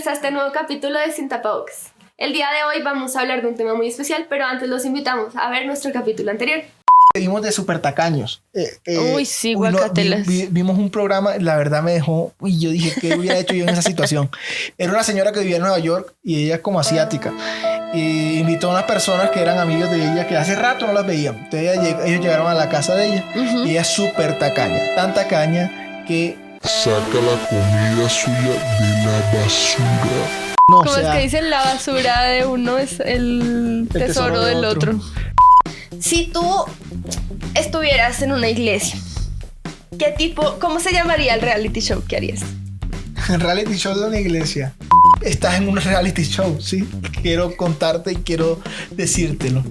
bienvenidos a este nuevo capítulo de Sin Tapabocas. El día de hoy vamos a hablar de un tema muy especial, pero antes los invitamos a ver nuestro capítulo anterior. Vimos de súper tacaños. Uy, sí, guacatelas. Vimos un programa, la verdad me dejó... Uy, yo dije, ¿qué hubiera hecho yo en esa situación? Era una señora que vivía en Nueva York y ella es como asiática. Y invitó a unas personas que eran amigos de ella que hace rato no las veían. Entonces ellos llegaron a la casa de ella y ella es súper tacaña. Tan tacaña que... saca la comida suya de la basura. No, Como es que dicen, la basura de uno es el tesoro del otro. Si tú estuvieras en una iglesia, ¿cómo se llamaría el reality show que harías? El reality show de una iglesia. Estás en un reality show, ¿sí? Quiero contarte y quiero decírtelo.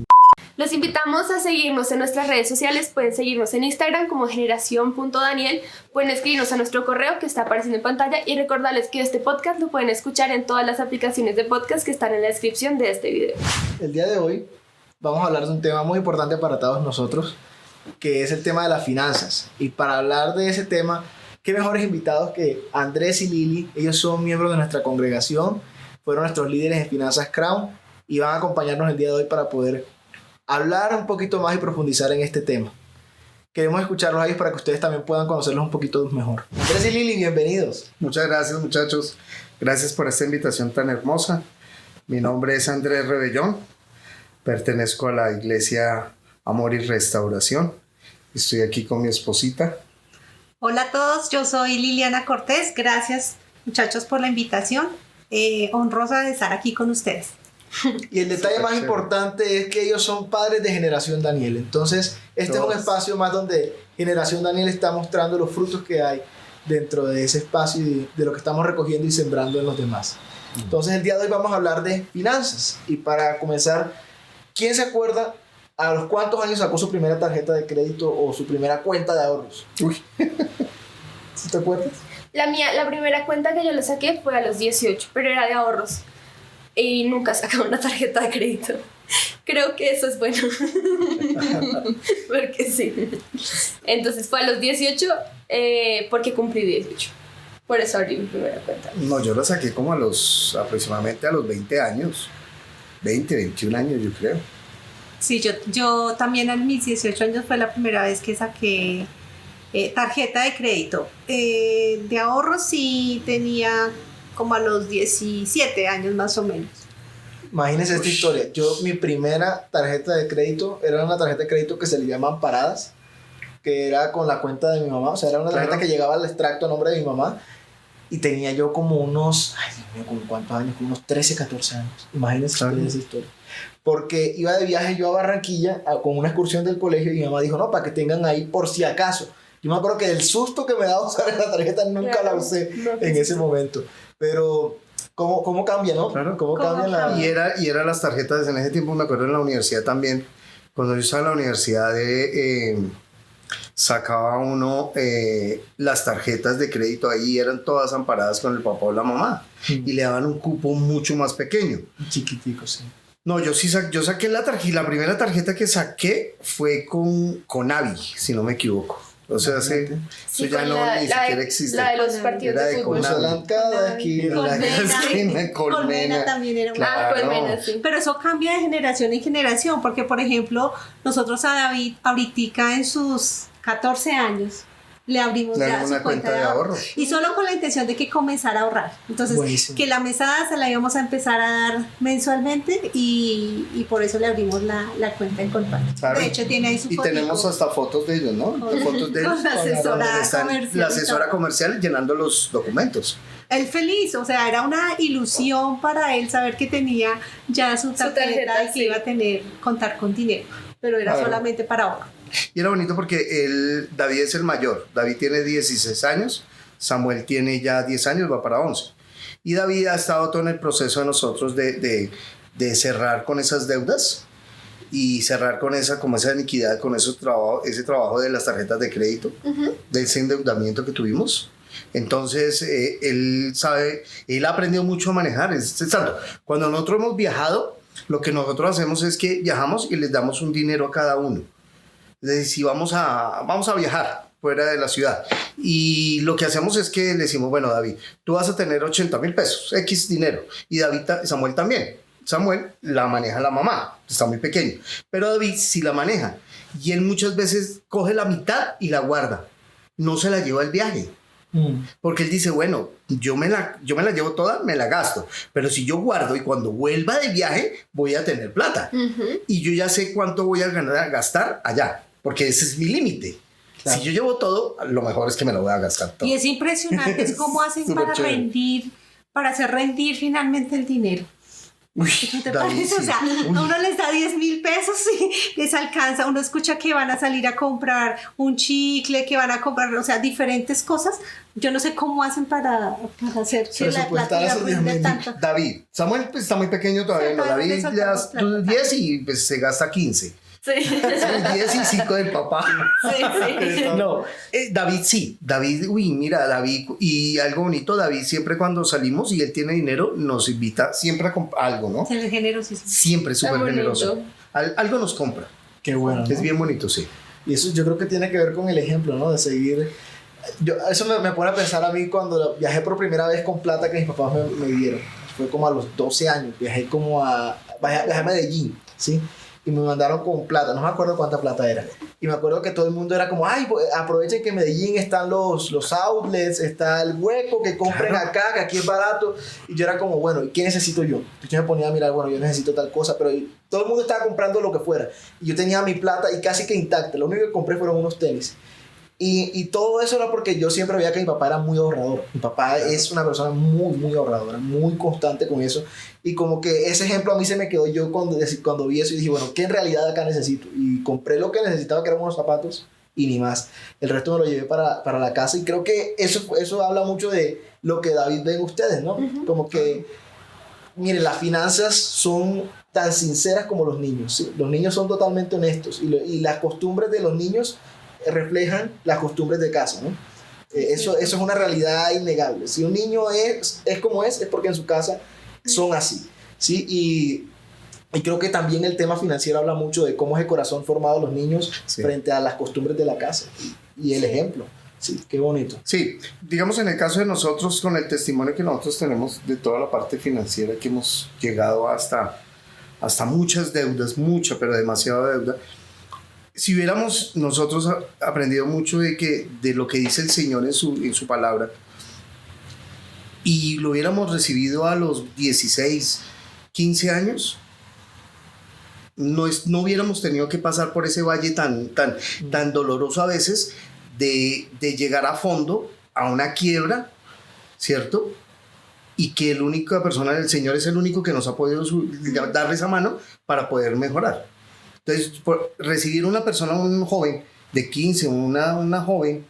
Los invitamos a seguirnos en nuestras redes sociales. Pueden seguirnos en Instagram como generación.daniel. Pueden escribirnos a nuestro correo que está apareciendo en pantalla. Y recordarles que este podcast lo pueden escuchar en todas las aplicaciones de podcast que están en la descripción de este video. El día de hoy vamos a hablar de un tema muy importante para todos nosotros, que es el tema de las finanzas. Y para hablar de ese tema, qué mejores invitados que Andrés y Lili. Ellos son miembros de nuestra congregación, fueron nuestros líderes en Finanzas Crown y van a acompañarnos el día de hoy para poder hablar un poquito más y profundizar en este tema. Queremos escucharlos a ellos para que ustedes también puedan conocerlos un poquito mejor. Andrés y Lili, bienvenidos. Muchas gracias, muchachos. Gracias por esta invitación tan hermosa. Mi nombre es Andrés Rebellón. Pertenezco a la iglesia Amor y Restauración. Estoy aquí con mi esposita. Hola a todos, yo soy Liliana Cortés. Gracias, muchachos, por la invitación. Honrosa de estar aquí con ustedes. Y el detalle más importante es que ellos son padres de Generación Daniel. Entonces, este es un espacio más donde Generación Daniel está mostrando los frutos que hay dentro de ese espacio y de lo que estamos recogiendo y sembrando en los demás. Entonces, el día de hoy vamos a hablar de finanzas. Y para comenzar, ¿quién se acuerda a los cuántos años sacó su primera tarjeta de crédito o su primera cuenta de ahorros? Uy. ¿Sí te acuerdas? La primera cuenta que yo le saqué fue a los 18, pero era de ahorros. Y nunca sacaba una tarjeta de crédito. Creo que eso es bueno. Porque sí. Entonces fue a los 18 porque cumplí 18. Por eso abrí mi primera cuenta. No, yo la saqué como aproximadamente a los 20 años. 20, 21 años, yo creo. Sí, yo también a mis 18 años fue la primera vez que saqué tarjeta de crédito. De ahorros sí tenía como a los 17 años más o menos. Imagínense esta historia. Mi primera tarjeta de crédito era una tarjeta de crédito que se le llaman paradas, que era con la cuenta de mi mamá. O sea, era una tarjeta que llegaba al extracto a nombre de mi mamá. Y tenía yo como unos, ay Dios mío, ¿como cuántos años? Como unos 13, 14 años. Imagínense esa historia. Porque iba de viaje yo a Barranquilla con una excursión del colegio y mi mamá dijo, no, para que tengan ahí por si acaso. Yo me acuerdo que el susto que me daba usar esa tarjeta nunca la usé en ese momento. Pero, ¿cómo cambia, no? Claro. ¿Cómo cambia la...? Y era las tarjetas, en ese tiempo me acuerdo en la universidad también, cuando yo estaba en la universidad sacaba uno las tarjetas de crédito ahí, eran todas amparadas con el papá o la mamá, y le daban un cupo mucho más pequeño. Chiquitico, sí. No, yo saqué la primera tarjeta que saqué fue con Avi, si no me equivoco. O sea, eso ya ni siquiera existe. La de los partidos Era de fútbol. Cada esquina. Colmena también era una. Claro. Colmena, sí. Pero eso cambia de generación en generación, porque por ejemplo, nosotros a David ahorita en sus 14 años le abrimos ya su cuenta de ahorro. Y solo con la intención de que comenzara a ahorrar. Entonces, buenísimo. Que la mesada se la íbamos a empezar a dar mensualmente y por eso le abrimos la cuenta en Colpatria. Claro. De hecho, tiene ahí su fotico. Y tenemos hasta fotos de ellos, ¿no? Fotos de ellos. Con la asesora comercial llenando los documentos. Él feliz, o sea, era una ilusión para él saber que tenía ya su tarjeta y que iba a contar con dinero, pero era solamente para ahorro. Y era bonito porque David es el mayor. David tiene 16 años, Samuel tiene ya 10 años, va para 11. Y David ha estado todo en el proceso de nosotros de cerrar con esas deudas y cerrar con esa iniquidad, con ese trabajo de las tarjetas de crédito, de ese endeudamiento que tuvimos. Entonces, él aprendió mucho a manejar. Es tanto, cuando nosotros hemos viajado, lo que nosotros hacemos es que viajamos y les damos un dinero a cada uno. Es decir, si vamos a viajar, fuera de la ciudad. Y lo que hacemos es que le decimos, bueno, David, tú vas a tener 80,000 pesos, X dinero. Y Samuel también. Samuel la maneja la mamá, está muy pequeño. Pero David sí la maneja. Y él muchas veces coge la mitad y la guarda. No se la lleva al viaje. Porque él dice, bueno, yo me la llevo toda, me la gasto. Pero si yo guardo y cuando vuelva de viaje voy a tener plata. Y yo ya sé cuánto voy a gastar allá. Porque ese es mi límite. Claro. Si yo llevo todo, lo mejor es que me lo voy a gastar todo. Y es impresionante es cómo hacen para hacer rendir finalmente el dinero. Uy, ¿No te parece? O sea, a uno les da 10,000 pesos y les alcanza. Uno escucha que van a salir a comprar un chicle, que van a comprar, o sea, diferentes cosas. Yo no sé cómo hacen para hacer que la plata rinde tanto. David, Samuel pues, está muy pequeño todavía. No, David le das 10 y pues, se gasta 15. Sí. 10 y 5 del papá. Sí. No, David sí. David, mira, David, y algo bonito, David siempre cuando salimos y él tiene dinero, nos invita siempre a comprar algo, ¿no? Es generosísimo. Siempre súper generoso. Algo nos compra. Qué bueno, ¿no? Es bien bonito, sí. Y eso yo creo que tiene que ver con el ejemplo, ¿no? De seguir. Eso me pone a pensar a mí cuando viajé por primera vez con plata que mis papás me dieron. Fue como a los 12 años. Viajé a Medellín, ¿sí? Y me mandaron con plata, no me acuerdo cuánta plata era. Y me acuerdo que todo el mundo era como, ay, aprovechen que en Medellín están los outlets, está el hueco, que compren acá, que aquí es barato. Y yo era como, bueno, ¿y qué necesito yo? Yo me ponía a mirar, bueno, yo necesito tal cosa, pero todo el mundo estaba comprando lo que fuera. Y yo tenía mi plata y casi que intacta. Lo único que compré fueron unos tenis. Y todo eso era porque yo siempre veía que mi papá era muy ahorrador. Mi papá es una persona muy, muy ahorradora, muy constante con eso. Y como que ese ejemplo a mí se me quedó yo cuando vi eso y dije, bueno, ¿qué en realidad acá necesito? Y compré lo que necesitaba, que eran unos zapatos y ni más. El resto me lo llevé para la casa y creo que eso habla mucho de lo que David ve en ustedes, ¿no? Como que, miren, las finanzas son tan sinceras como los niños. ¿Sí? Los niños son totalmente honestos y las costumbres de los niños reflejan las costumbres de casa, ¿no? Eso es una realidad innegable. Si un niño es como es porque en su casa son así, ¿sí? Y creo que también el tema financiero habla mucho de cómo es el corazón formado de los niños frente a las costumbres de la casa y el ejemplo. Sí, qué bonito. Sí, digamos en el caso de nosotros, con el testimonio que nosotros tenemos de toda la parte financiera, que hemos llegado hasta muchas deudas, pero demasiada deuda. Si hubiéramos nosotros aprendido mucho de lo que dice el Señor en su palabra y lo hubiéramos recibido a los 16, 15 años, no hubiéramos tenido que pasar por ese valle tan doloroso a veces de llegar a fondo, a una quiebra, ¿cierto? Y que la única persona del Señor es el único que nos ha podido darle esa mano para poder mejorar. Entonces, recibir una persona, un joven de 15, una joven,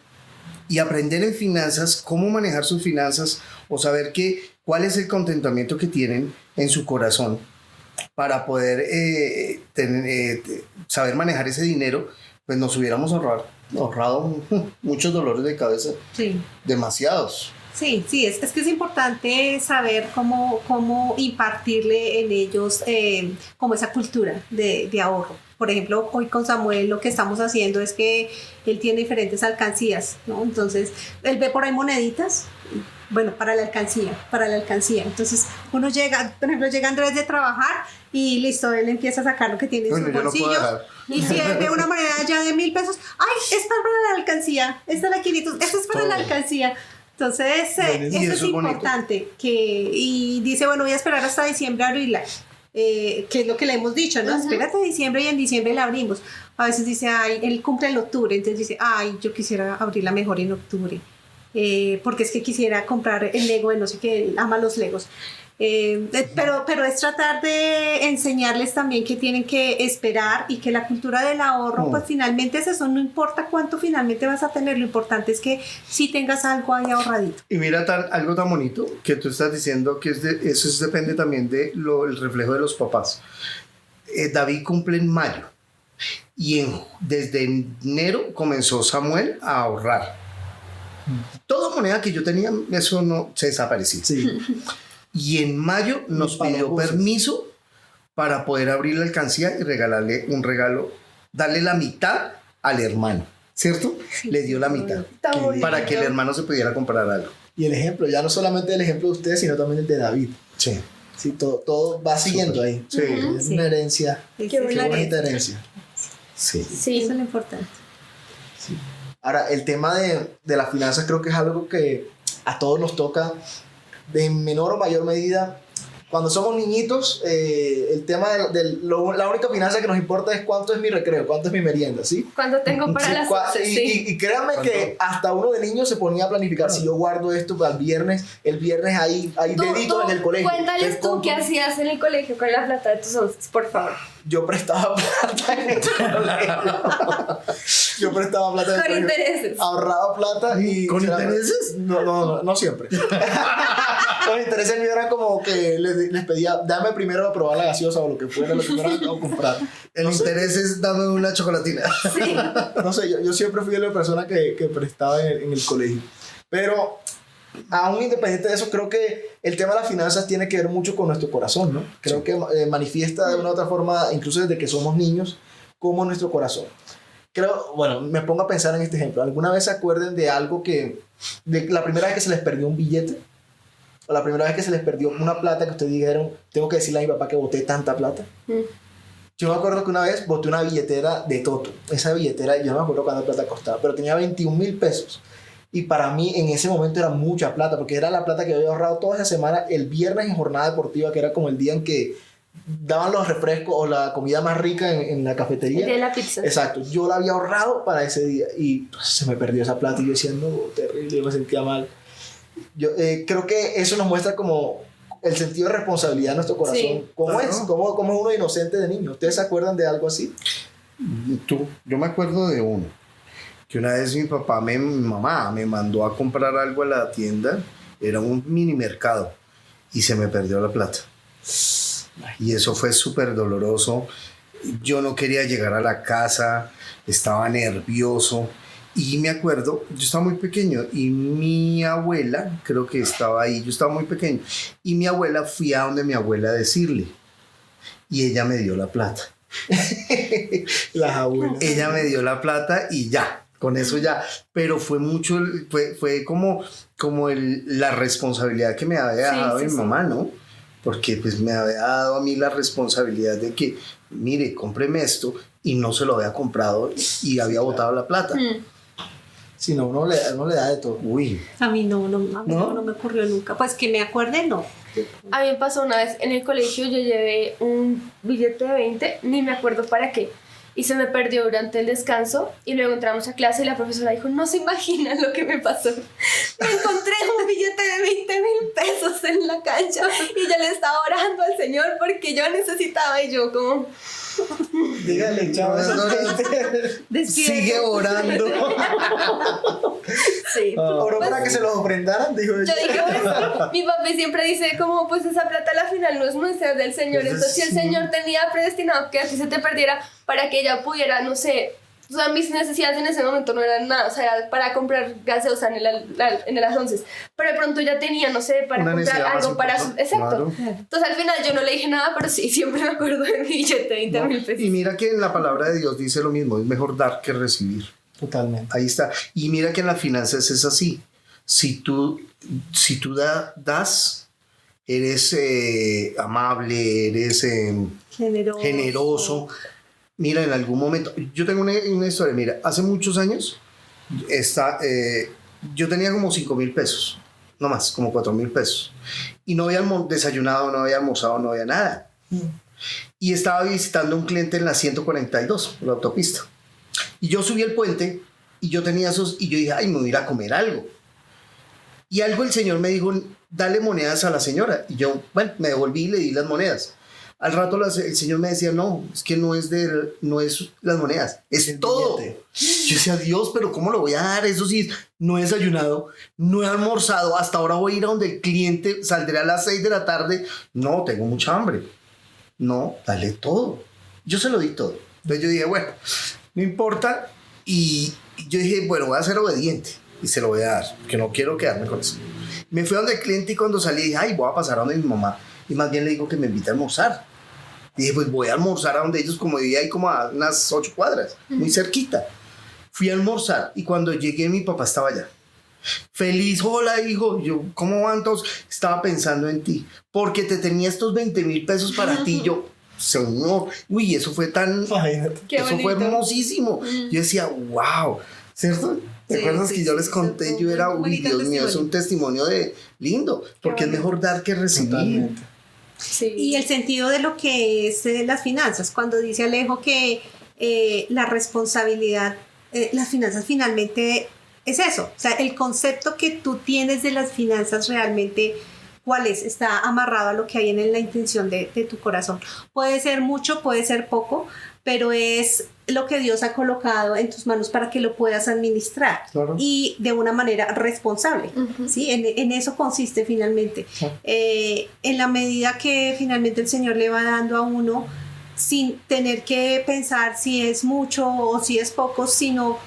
y aprender en finanzas, cómo manejar sus finanzas, o saber cuál es el contentamiento que tienen en su corazón para poder saber manejar ese dinero, pues nos hubiéramos ahorrado muchos dolores de cabeza. Sí. Demasiados. Sí, es que es importante saber cómo impartirle en ellos como esa cultura de ahorro. Por ejemplo, hoy con Samuel lo que estamos haciendo es que él tiene diferentes alcancías, ¿no? Entonces, él ve por ahí moneditas, bueno, para la alcancía. Entonces, uno llega, por ejemplo, llega Andrés de trabajar y listo, él empieza a sacar lo que tiene en su bolsillo. Y si él ve una moneda ya de 1,000 pesos, ¡ay, esta es para la alcancía! Esta es la 500, esta es para la alcancía. Entonces, eso es importante. Y dice, bueno, voy a esperar hasta diciembre a abrirla. Que es lo que le hemos dicho, ¿no? Espérate a diciembre y en diciembre la abrimos. A veces dice, ay, él cumple en octubre, entonces dice, ay, yo quisiera abrirla mejor en octubre. Porque es que quisiera comprar el Lego de no sé qué, él ama los Legos. Pero es tratar de enseñarles también que tienen que esperar y que la cultura del ahorro, pues finalmente es eso, no importa cuánto finalmente vas a tener, lo importante es que sí tengas algo ahí ahorradito. Y mira algo tan bonito que tú estás diciendo, que eso depende también del reflejo de los papás. David cumple en mayo y desde enero comenzó Samuel a ahorrar. Toda moneda que yo tenía, eso no se desaparecía. Sí. Y en mayo nos pidió permiso para poder abrir la alcancía y regalarle un regalo, darle la mitad al hermano. ¿cierto? Le dio la mitad para que el hermano se pudiera comprar algo. Y el ejemplo, ya no solamente el ejemplo de ustedes, sino también el de David. Sí. Sí, todo va siguiendo ahí. Sí. Es una herencia. Qué bonita herencia. Sí. Sí. Eso es lo importante. Sí. Ahora, el tema de las finanzas creo que es algo que a todos nos toca de menor o mayor medida. Cuando somos niñitos, el tema la única finanza que nos importa es cuánto es mi recreo, cuánto es mi merienda, ¿sí? ¿Cuánto tengo para las once? Sí. Y créanme que hasta uno de niños se ponía a planificar, si yo guardo esto para el viernes hay deditos en el colegio. Cuéntales tú qué hacías en el colegio con la plata de tus onces, por favor. Yo prestaba plata en el colegio. Yo prestaba plata en el Con colegio. intereses. Ahorraba plata y... ¿Con intereses? No siempre. Los intereses míos eran como que les pedía, dame primero a probar la gaseosa o lo que fuera a comprar. El interés es dame una chocolatina. Sí. No sé, yo siempre fui la persona que prestaba en el colegio. Pero, aún independiente de eso, creo que el tema de las finanzas tiene que ver mucho con nuestro corazón, ¿no? Creo que manifiesta de una u otra forma, incluso desde que somos niños, como nuestro corazón. Me pongo a pensar en este ejemplo. ¿Alguna vez se acuerden de algo de la primera vez que se les perdió un billete? O la primera vez que se les perdió una plata que ustedes dijeron, tengo que decirle a mi papá que boté tanta plata. Yo me acuerdo que una vez boté una billetera de Toto. Esa billetera, yo no me acuerdo cuánta plata costaba, pero tenía 21,000 pesos. Y para mí en ese momento era mucha plata, porque era la plata que había ahorrado toda esa semana, el viernes en jornada deportiva, que era como el día en que daban los refrescos o la comida más rica en la cafetería. El día de la pizza. Exacto, yo la había ahorrado para ese día y pues, se me perdió esa plata y yo decía, no, terrible, yo me sentía mal. Yo creo que eso nos muestra como el sentido de responsabilidad de nuestro corazón. Sí. ¿Cómo es? ¿Cómo es uno inocente de niño? ¿Ustedes se acuerdan de algo así? Yo me acuerdo de uno, que una vez mi mamá me mandó a comprar algo a la tienda, era un mini mercado, y se me perdió la plata. Y eso fue súper doloroso. Yo no quería llegar a la casa, estaba nervioso. Y me acuerdo, yo estaba muy pequeño y mi abuela, creo que estaba ahí, yo estaba muy pequeño, y mi abuela, fui a donde mi abuela a decirle, y ella me dio la plata. Las abuelas. Ella me dio la plata y ya, con eso ya. Pero fue mucho, fue como la responsabilidad que me había dado mi mamá, ¿no? Porque pues me había dado a mí la responsabilidad de que, mire, cómpreme esto, y no se lo había comprado y había botado la plata. Si no, uno le da de todo. Uy. A mí no me ocurrió nunca. Pues que me acuerde, no. A mí me pasó una vez en el colegio, yo llevé un billete de 20, ni me acuerdo para qué, y se me perdió durante el descanso, y luego entramos a clase y la profesora dijo, no se imaginan lo que me pasó. Me encontré un billete de 20,000 pesos en la cancha y yo le estaba orando al Señor porque yo necesitaba, y yo como... Dígale, chao, sigue orando. Sí. Oró para que se los ofrendaran, dijo ella. Yo dije, pues, mi papi siempre dice como, pues esa plata a la final no es nuestra, es del Señor. Entonces, si el Señor tenía predestinado que a ti se te perdiera para que ella pudiera, no sé, o sea, mis necesidades en ese momento no eran nada, o sea, era para comprar gaseosa en las 11, pero de pronto ya tenía, no sé, para una comprar algo para su... Exacto. Claro. Entonces al final yo no le dije nada, pero sí, siempre me acuerdo de mi billete de 20,000 pesos. Y mira que en la palabra de Dios dice lo mismo, es mejor dar que recibir. Totalmente. Ahí está. Y mira que en las finanzas es así. Si tú das, eres amable, eres generoso. Mira, en algún momento, yo tengo una historia, mira, hace muchos años, yo tenía como 5,000 pesos, no más, como 4,000 pesos. Y no había desayunado, no había almorzado, no había nada. Y estaba visitando a un cliente en la 142, la autopista. Y yo subí el puente y yo tenía esos, y yo dije, ay, me voy a ir a comer algo. Y algo el señor me dijo, dale monedas a la señora. Y yo, bueno, me devolví y le di las monedas. Al rato el señor me decía, no, es que no es las monedas, es el todo. Billete. Yo decía, Dios, pero ¿cómo lo voy a dar? Eso sí, no he desayunado, no he almorzado, hasta ahora voy a ir a donde el cliente, saldré a las 6 de la tarde. No, tengo mucha hambre. No, dale todo. Yo se lo di todo. Entonces yo dije, bueno, no importa. Y yo dije, bueno, voy a ser obediente y se lo voy a dar, porque no quiero quedarme con eso. Me fui a donde el cliente y cuando salí dije, ay, voy a pasar a donde mi mamá. Y más bien le digo que me invite a almorzar. Dije, pues voy a almorzar a donde ellos, como vivía ahí como a unas 8 cuadras, muy cerquita. Fui a almorzar y cuando llegué mi papá estaba allá. Feliz, hola hijo, yo, ¿cómo van todos? Estaba pensando en ti, porque te tenía estos 20,000 pesos para ti. Yo, señor, uy, eso fue tan, eso fue hermosísimo. Yo decía, wow, ¿cierto? ¿Te acuerdas que yo les conté? Yo era, uy, Dios mío, es un testimonio de lindo, porque es mejor dar que recibir. Totalmente. Sí. Y el sentido de lo que es las finanzas, cuando dice Alejo que la responsabilidad, las finanzas finalmente es eso, o sea, el concepto que tú tienes de las finanzas realmente, ¿cuál es? Está amarrado a lo que hay en la intención de tu corazón. Puede ser mucho, puede ser poco, pero es lo que Dios ha colocado en tus manos para que lo puedas administrar, Claro. y de una manera responsable. ¿Sí? En eso consiste finalmente. En la medida que finalmente el Señor le va dando a uno, sin tener que pensar si es mucho o si es poco, sino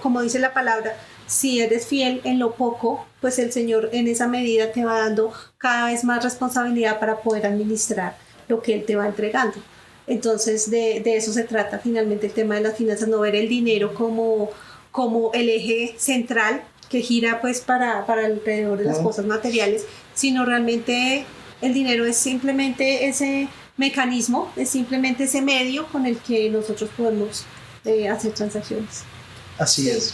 como dice la palabra, si eres fiel en lo poco, pues el Señor en esa medida te va dando cada vez más responsabilidad para poder administrar lo que Él te va entregando. Entonces de eso se trata finalmente el tema de las finanzas, no ver el dinero como el eje central que gira pues para alrededor de las cosas materiales, sino realmente el dinero es simplemente ese mecanismo, es simplemente ese medio con el que nosotros podemos hacer transacciones. Así es.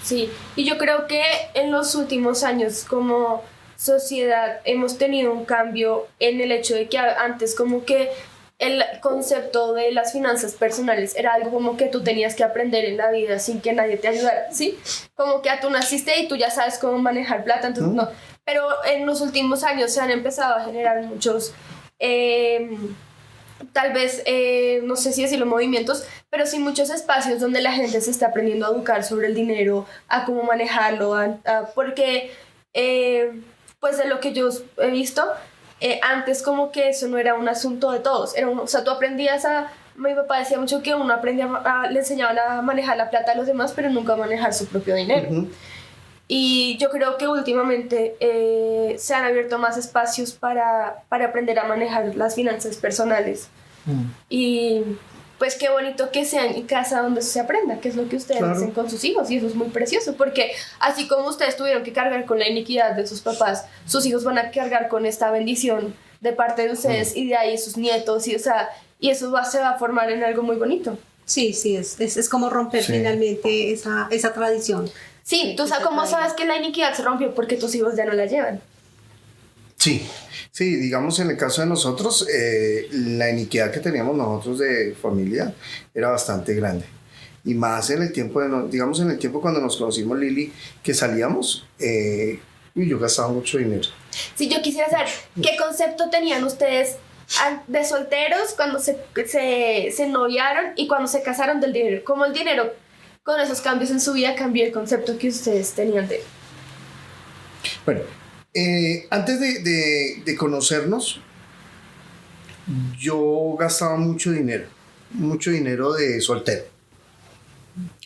Sí, y yo creo que en los últimos años como sociedad hemos tenido un cambio en el hecho de que antes como que el concepto de las finanzas personales era algo como que tú tenías que aprender en la vida sin que nadie te ayudara, ¿sí? Como que tú naciste y tú ya sabes cómo manejar plata, entonces no. Pero en los últimos años se han empezado a generar muchos, tal vez, no sé si decirlo movimientos, pero sí muchos espacios donde la gente se está aprendiendo a educar sobre el dinero, a cómo manejarlo, porque pues de lo que yo he visto, antes como que eso no era un asunto de todos, o sea, tú aprendías mi papá decía mucho que uno aprendía le enseñaban a manejar la plata a los demás, pero nunca a manejar su propio dinero. Y yo creo que últimamente se han abierto más espacios para aprender a manejar las finanzas personales. Y pues qué bonito que sea en casa donde se aprenda, que es lo que ustedes hacen con sus hijos, y eso es muy precioso, porque así como ustedes tuvieron que cargar con la iniquidad de sus papás, sus hijos van a cargar con esta bendición de parte de ustedes y de ahí sus nietos, y, o sea, y eso se va a formar en algo muy bonito. Sí, es como romper finalmente esa tradición. Sí, tú sabes cómo sabes que la iniquidad se rompió, porque tus hijos ya no la llevan. Sí, digamos en el caso de nosotros, la iniquidad que teníamos nosotros de familia era bastante grande. Y más en el tiempo, digamos en el tiempo cuando nos conocimos Lili, que salíamos, yo gastaba mucho dinero. Sí, yo quisiera saber, ¿qué concepto tenían ustedes de solteros cuando se noviaron y cuando se casaron del dinero? ¿Cómo el dinero, con esos cambios en su vida, cambió el concepto que ustedes tenían de él? Bueno, antes de conocernos, yo gastaba mucho dinero de soltero.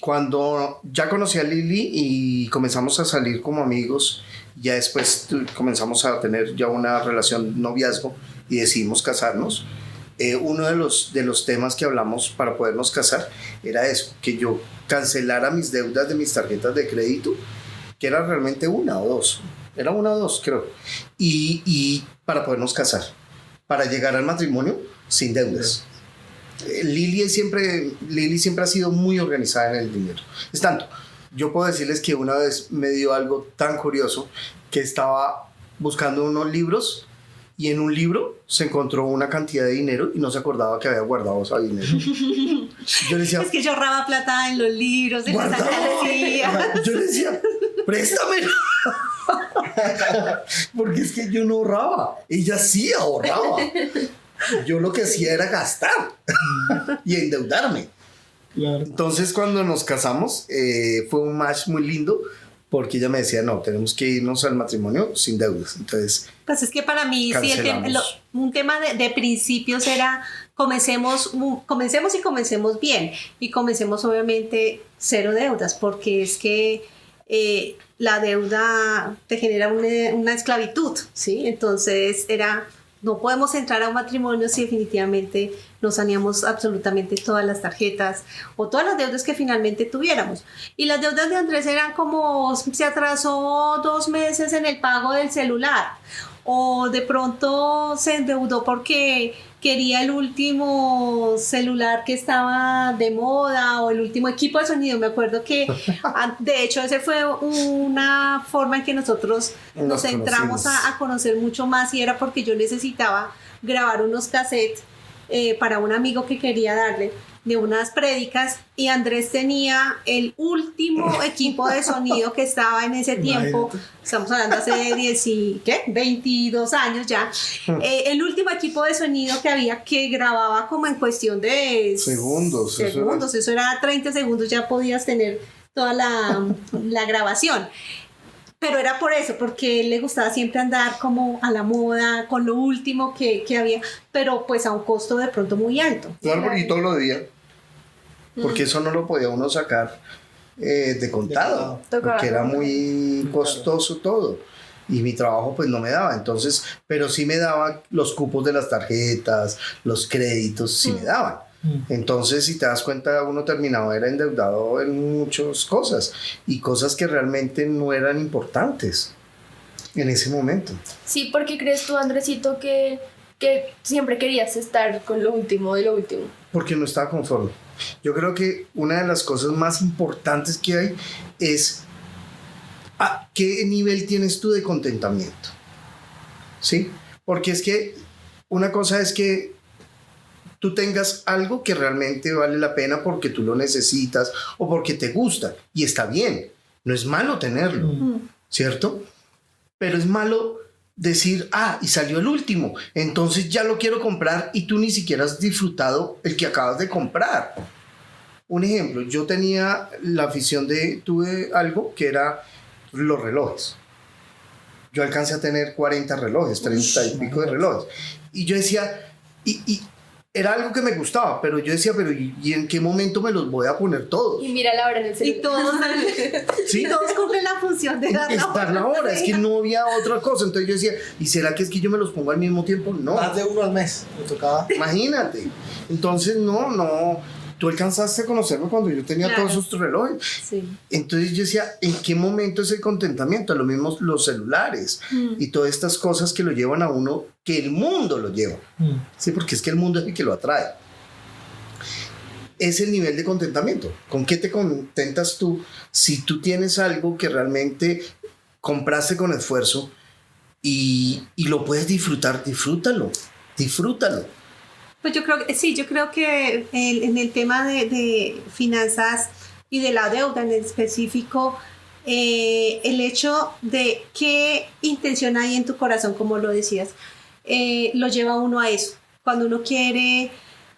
Cuando ya conocí a Lili y comenzamos a salir como amigos, ya después comenzamos a tener ya una relación noviazgo y decidimos casarnos. Uno de los temas que hablamos para podernos casar era eso, que yo cancelara mis deudas de mis tarjetas de crédito, que era realmente una o dos creo, y para podernos casar, para llegar al matrimonio sin deudas. Lili siempre ha sido muy organizada en el dinero. Es tanto, yo puedo decirles que una vez me dio algo tan curioso, que estaba buscando unos libros y en un libro se encontró una cantidad de dinero y no se acordaba que había guardado ese dinero. Yo le decía, es que yo ahorraba plata en los libros de las alcaldías. Yo le decía, préstamelo. Porque es que yo no ahorraba, ella sí ahorraba. Yo lo que hacía era gastar y endeudarme. Claro. Entonces cuando nos casamos fue un match muy lindo, porque ella me decía, no, tenemos que irnos al matrimonio sin deudas. Entonces, pues es que para mí sí, un tema de principios era comencemos y comencemos bien, y comencemos obviamente cero deudas, porque es que la deuda te genera una esclavitud, ¿sí? Entonces era no podemos entrar a un matrimonio si definitivamente no saneamos absolutamente todas las tarjetas o todas las deudas que finalmente tuviéramos. Y las deudas de Andrés eran como se atrasó 2 meses en el pago del celular, o de pronto se endeudó porque quería el último celular que estaba de moda o el último equipo de sonido. Me acuerdo que de hecho esa fue una forma en que nosotros nos entramos a conocer mucho más, y era porque yo necesitaba grabar unos cassettes para un amigo que quería darle de unas prédicas, y Andrés tenía el último equipo de sonido que estaba en ese tiempo. Estamos hablando hace 22 años ya. El último equipo de sonido que había, que grababa como en cuestión de segundos. Eso era 30 segundos, ya podías tener toda la grabación. Pero era por eso, porque él le gustaba siempre andar como a la moda, con lo último que había, pero pues a un costo de pronto muy alto. Claro, y todo lo debía, porque eso no lo podía uno sacar de contado, porque era muy costoso todo. Y mi trabajo pues no me daba, entonces, pero sí me daba los cupos de las tarjetas, los créditos, sí me daban. Entonces, si te das cuenta, uno terminaba era endeudado en muchas cosas, y cosas que realmente no eran importantes en ese momento. Sí, porque crees tú, Andresito, que siempre querías estar con lo último de lo último. Porque no estaba conforme. Yo creo que una de las cosas más importantes que hay es ¿a qué nivel tienes tú de contentamiento? ¿Sí? Porque es que una cosa es que tú tengas algo que realmente vale la pena porque tú lo necesitas o porque te gusta, y está bien, no es malo tenerlo, ¿cierto? Pero es malo decir, y salió el último, entonces ya lo quiero comprar, y tú ni siquiera has disfrutado el que acabas de comprar. Un ejemplo, yo tenía la afición tuve algo que era los relojes. Yo alcancé a tener 40 relojes, 30 y pico de relojes, y yo decía, y era algo que me gustaba, pero yo decía, ¿y en qué momento me los voy a poner todos? Y mira la hora en el celular. Y todos, ¿sí? Todos cumplen la función de dar la hora. Es que no había otra cosa. Entonces yo decía, ¿y será que es que yo me los pongo al mismo tiempo? No. Más de uno al mes, me tocaba. Imagínate. Entonces, no. Tú alcanzaste a conocerme cuando yo tenía todos esos relojes. Sí. Entonces yo decía, ¿en qué momento es el contentamiento? Lo mismo los celulares y todas estas cosas que lo llevan a uno, que el mundo lo lleva. Sí, porque es que el mundo es el que lo atrae. Es el nivel de contentamiento. ¿Con qué te contentas tú si tú tienes algo que realmente compraste con esfuerzo y lo puedes disfrutar? Disfrútalo. Pues yo creo que en el tema de finanzas y de la deuda en específico, el hecho de qué intención hay en tu corazón, como lo decías, lo lleva a uno a eso. Cuando uno quiere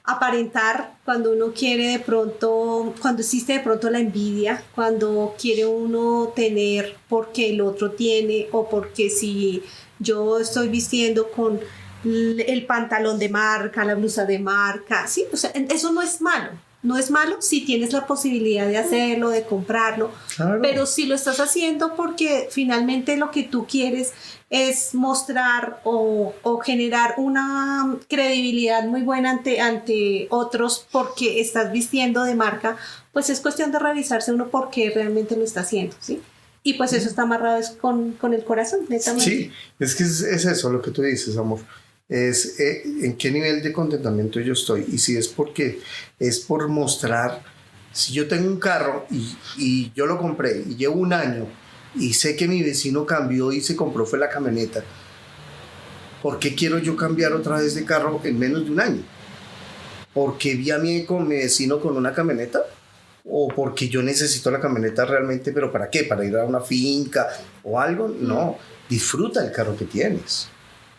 aparentar, cuando uno quiere de pronto, cuando existe de pronto la envidia, cuando quiere uno tener porque el otro tiene, o porque si yo estoy vistiendo con el pantalón de marca, la blusa de marca, sí, o sea, eso no es malo si tienes la posibilidad de hacerlo, de comprarlo, claro. Pero si lo estás haciendo porque finalmente lo que tú quieres es mostrar o generar una credibilidad muy buena ante otros porque estás vistiendo de marca, pues es cuestión de revisarse uno por qué realmente lo está haciendo, ¿sí? Y pues eso está amarrado con el corazón, netamente. Sí, es que es eso lo que tú dices, amor. Es en qué nivel de contentamiento yo estoy, y si es porque es por mostrar. Si yo tengo un carro y yo lo compré y llevo un año y sé que mi vecino cambió y se compró fue la camioneta, ¿por qué quiero yo cambiar otra vez de carro en menos de un año? ¿Porque vi a mi vecino con una camioneta? ¿O porque yo necesito la camioneta realmente? ¿Pero para qué? ¿Para ir a una finca o algo? No, disfruta el carro que tienes.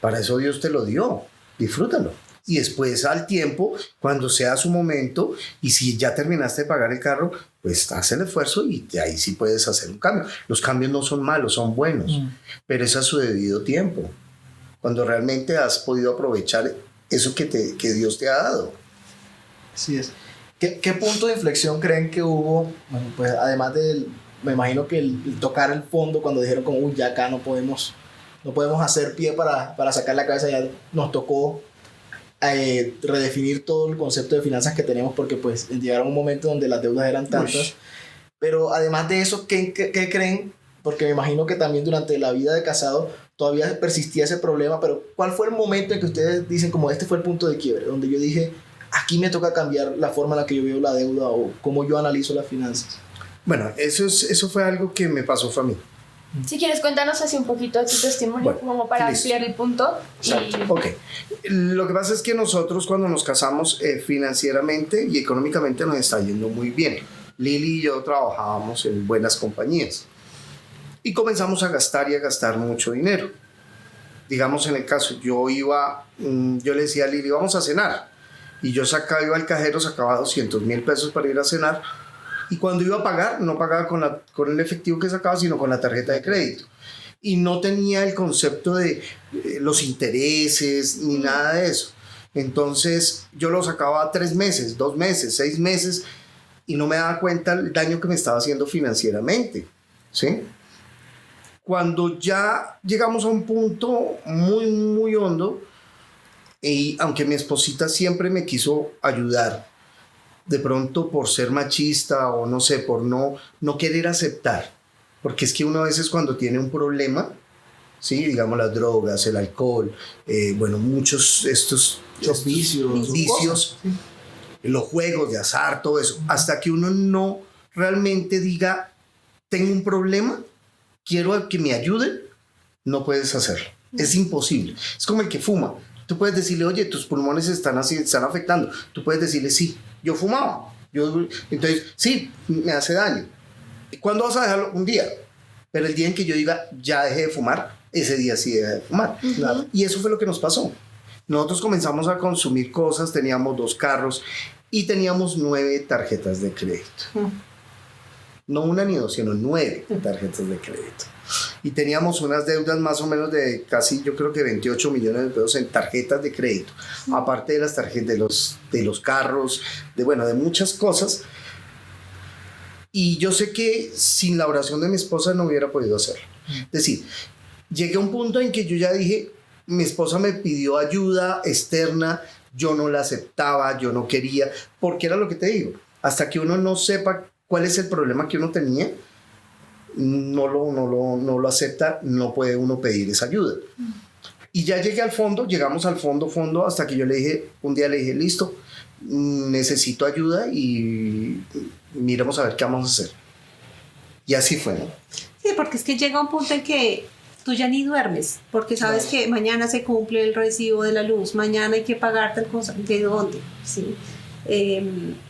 Para eso Dios te lo dio, disfrútalo. Y después al tiempo, cuando sea su momento, y si ya terminaste de pagar el carro, pues haz el esfuerzo y de ahí sí puedes hacer un cambio. Los cambios no son malos, son buenos, pero es a su debido tiempo, cuando realmente has podido aprovechar eso que Dios te ha dado. Así es. ¿Qué punto de inflexión creen que hubo? Bueno, pues además me imagino que el tocar el fondo cuando dijeron como, uy, ya acá no podemos no podemos hacer pie para sacar la cabeza, ya nos tocó redefinir todo el concepto de finanzas que tenemos porque pues llegaron un momento donde las deudas eran tantas. Uy. Pero además de eso, ¿qué creen? Porque me imagino que también durante la vida de casado todavía persistía ese problema, pero ¿cuál fue el momento en que ustedes dicen como este fue el punto de quiebre, donde yo dije, aquí me toca cambiar la forma en la que yo veo la deuda o cómo yo analizo las finanzas? Bueno, eso fue algo que me pasó a mí. Si quieres, cuéntanos así un poquito de tu testimonio, bueno, como para ampliar el punto. Ok. Lo que pasa es que nosotros cuando nos casamos financieramente y económicamente nos está yendo muy bien. Lili y yo trabajábamos en buenas compañías y comenzamos a gastar mucho dinero. Digamos en el caso, yo le decía a Lili, vamos a cenar, y yo iba al cajero, sacaba 200,000 pesos para ir a cenar, y cuando iba a pagar, no pagaba con el efectivo que sacaba, sino con la tarjeta de crédito. Y no tenía el concepto de los intereses ni nada de eso. Entonces yo lo sacaba 3 meses, 2 meses, 6 meses, y no me daba cuenta el daño que me estaba haciendo financieramente, ¿sí? Cuando ya llegamos a un punto muy, muy hondo, y aunque mi esposita siempre me quiso ayudar, de pronto por ser machista o no sé, por no querer aceptar, porque es que uno a veces cuando tiene un problema, ¿sí? Digamos las drogas, el alcohol, bueno, muchos estos vicios, sí. Los juegos de azar, todo eso, hasta que uno no realmente diga, tengo un problema, quiero que me ayuden, no puedes hacerlo. Es imposible. Es como el que fuma. Tú puedes decirle, oye, tus pulmones están afectando. Tú puedes decirle, sí, yo fumaba. Entonces, sí, me hace daño. ¿Cuándo vas a dejarlo? Un día. Pero el día en que yo diga, ya dejé de fumar, ese día sí dejé de fumar. Uh-huh. Claro. Y eso fue lo que nos pasó. Nosotros comenzamos a consumir cosas, teníamos 2 carros y teníamos 9 tarjetas de crédito. Uh-huh. No 1 ni 2, sino 9 tarjetas de crédito. Y teníamos unas deudas más o menos de casi, yo creo que 28 millones de pesos en tarjetas de crédito, aparte de las tarjetas de los carros, de muchas cosas. Y yo sé que sin la oración de mi esposa no hubiera podido hacerlo. Es decir, llegué a un punto en que yo ya dije, mi esposa me pidió ayuda externa, yo no la aceptaba, yo no quería, porque era lo que te digo, hasta que uno no sepa cuál es el problema que uno tenía, no lo acepta, no puede uno pedir esa ayuda. Y ya llegué al fondo, llegamos al fondo, hasta que yo un día le dije, listo, necesito ayuda y miremos a ver qué vamos a hacer. Y así fue, ¿no? Sí, porque es que llega un punto en que tú ya ni duermes, porque sabes que mañana se cumple el recibo de la luz, mañana hay que pagar tal cosa, ¿de dónde? ¿Sí?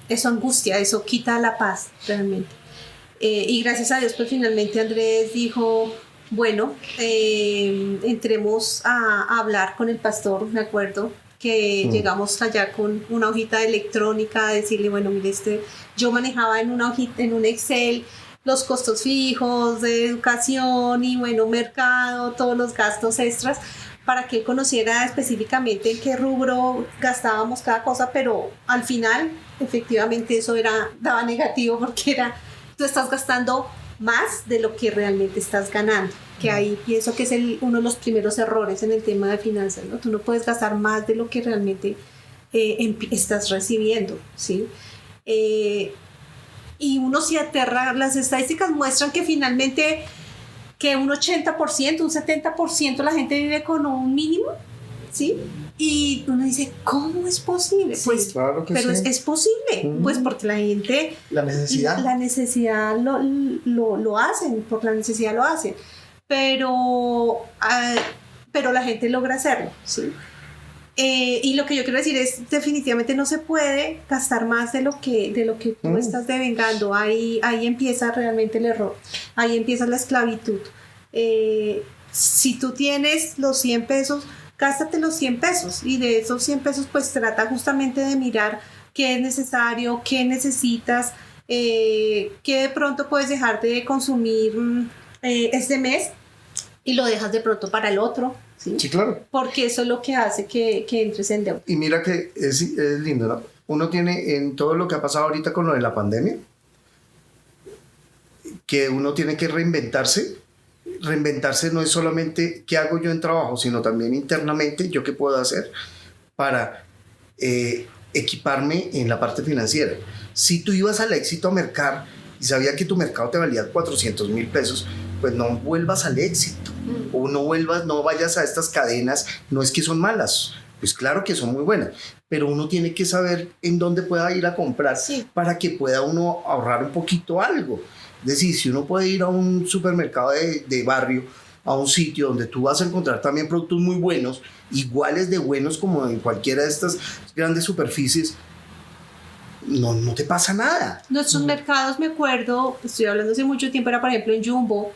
Eso angustia, eso quita la paz realmente. Y gracias a Dios, pues finalmente Andrés dijo, bueno, entremos a hablar con el pastor. Me acuerdo que llegamos allá con una hojita electrónica a decirle, bueno, mire, yo manejaba en una hojita, en un Excel, los costos fijos de educación y bueno, mercado, todos los gastos extras, para que él conociera específicamente en qué rubro gastábamos cada cosa, pero al final efectivamente eso daba negativo, porque tú estás gastando más de lo que realmente estás ganando, que ahí pienso que es uno de los primeros errores en el tema de finanzas, ¿no? Tú no puedes gastar más de lo que realmente estás recibiendo, ¿sí? Y uno se aterra. Las estadísticas muestran que finalmente que un 80%, un 70% la gente vive con un mínimo, ¿sí? Y uno dice, ¿cómo es posible? Sí, pues claro que pero sí. es posible, pues porque la gente... La necesidad lo hacen, por la necesidad lo hacen, pero la gente logra hacerlo, ¿sí? Y lo que yo quiero decir es, definitivamente no se puede gastar más de lo que tú estás devengando. Ahí empieza realmente el error, ahí empieza la esclavitud. Si tú tienes los 100 pesos, gástate los 100 pesos, y de esos 100 pesos pues trata justamente de mirar qué es necesario, qué necesitas, qué de pronto puedes dejar de consumir este mes y lo dejas de pronto para el otro. ¿Sí? Sí, claro. Porque eso es lo que hace que entres en deuda. Y mira que es lindo, ¿no? Uno tiene en todo lo que ha pasado ahorita con lo de la pandemia, que uno tiene que reinventarse. reinventarse no es solamente qué hago yo en trabajo, sino también internamente, yo qué puedo hacer para equiparme en la parte financiera. Si tú ibas al Éxito a mercar y sabía que tu mercado te valía 400,000 pesos, pues no vuelvas al Éxito, o no vayas a estas cadenas. No es que son malas, pues claro que son muy buenas, pero uno tiene que saber en dónde pueda ir a comprar, sí, para que pueda uno ahorrar un poquito algo. Es decir, si uno puede ir a un supermercado de barrio, a un sitio donde tú vas a encontrar también productos muy buenos, iguales de buenos como en cualquiera de estas grandes superficies, no te pasa nada. Nuestros mercados, me acuerdo, estoy hablando hace mucho tiempo, era por ejemplo en Jumbo,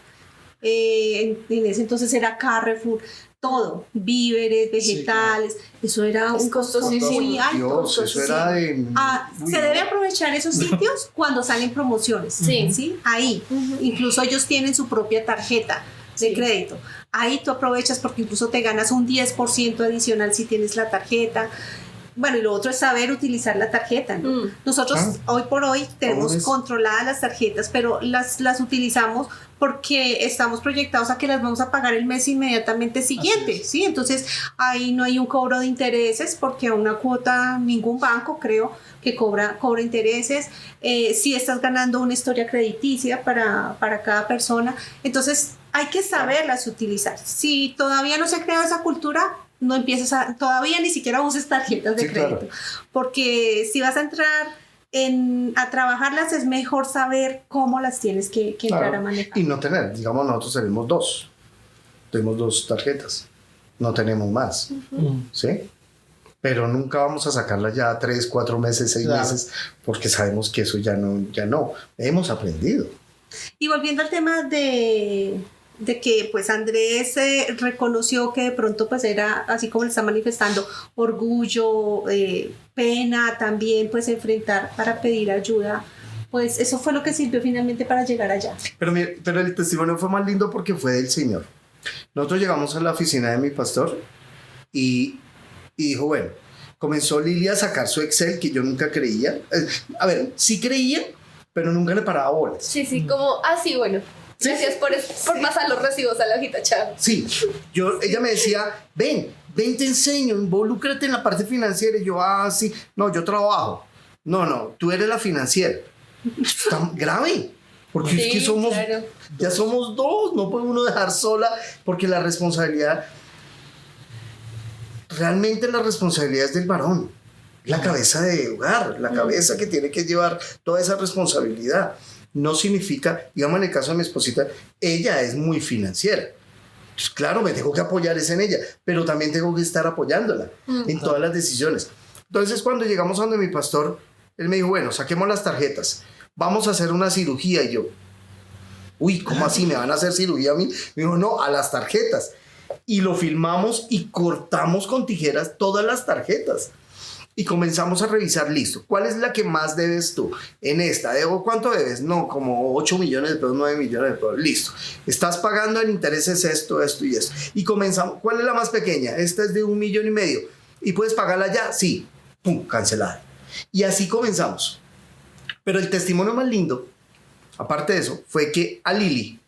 en ese entonces era Carrefour, todo, víveres, vegetales, sí, eso era un costo muy alto. Dios, eso era de... se debe aprovechar esos sitios cuando salen promociones, ¿sí? Ahí, incluso ellos tienen su propia tarjeta de crédito. Ahí tú aprovechas porque incluso te ganas un 10% adicional si tienes la tarjeta. Bueno, y lo otro es saber utilizar la tarjeta, ¿no? Nosotros hoy por hoy tenemos controladas las tarjetas, pero las utilizamos porque estamos proyectados a que las vamos a pagar el mes inmediatamente siguiente, ¿sí? Entonces ahí no hay un cobro de intereses porque a una cuota ningún banco creo que cobra intereses. Si estás ganando una historia crediticia para cada persona, entonces hay que saberlas utilizar. Si todavía no se ha creado esa cultura, no empieces todavía ni siquiera uses tarjetas de crédito, claro, porque si vas a entrar a trabajarlas es mejor saber cómo las tienes que entrar, claro, a manejar. Y no tener, digamos, nosotros tenemos dos tarjetas, no tenemos más, ¿sí? Pero nunca vamos a sacarlas ya 3, 4 meses, 6 meses, porque sabemos que eso ya no, hemos aprendido. Y volviendo al tema de que pues Andrés reconoció que de pronto pues era, así como le está manifestando, orgullo, pena también pues enfrentar para pedir ayuda, pues eso fue lo que sirvió finalmente para llegar allá. Pero el testimonio fue más lindo porque fue del Señor. Nosotros llegamos a la oficina de mi pastor y dijo, bueno, comenzó Lili a sacar su Excel que yo nunca creía. A ver, sí creía, pero nunca le paraba bolas. Sí, como, sí, bueno. Gracias por pasar los recibos a la hojita, chao. Sí, ella me decía, ven te enseño, involúcrate en la parte financiera. Y yo, sí, no, yo trabajo. No, tú eres la financiera. Está grave, porque sí, es que claro, ya somos dos, no puede uno dejar sola, porque la responsabilidad es del varón, la cabeza de hogar, la cabeza que tiene que llevar toda esa responsabilidad. No significa, digamos en el caso de mi esposita, ella es muy financiera. Pues claro, me tengo que apoyar en ella, pero también tengo que estar apoyándola en todas las decisiones. Entonces, cuando llegamos a donde mi pastor, él me dijo, bueno, saquemos las tarjetas, vamos a hacer una cirugía. Y yo, uy, ¿cómo así? ¿Me van a hacer cirugía a mí? Me dijo, no, a las tarjetas. Y lo filmamos y cortamos con tijeras todas las tarjetas. Y comenzamos a revisar, listo, ¿cuál es la que más debes tú? En esta, ¿cuánto debes? No, como 8 millones de pesos, 9 millones de pesos, listo. Estás pagando en intereses esto y esto. Y comenzamos, ¿cuál es la más pequeña? Esta es de 1,5 millones. ¿Y puedes pagarla ya? Sí. Pum, cancelada. Y así comenzamos. Pero el testimonio más lindo, aparte de eso, fue que a Lili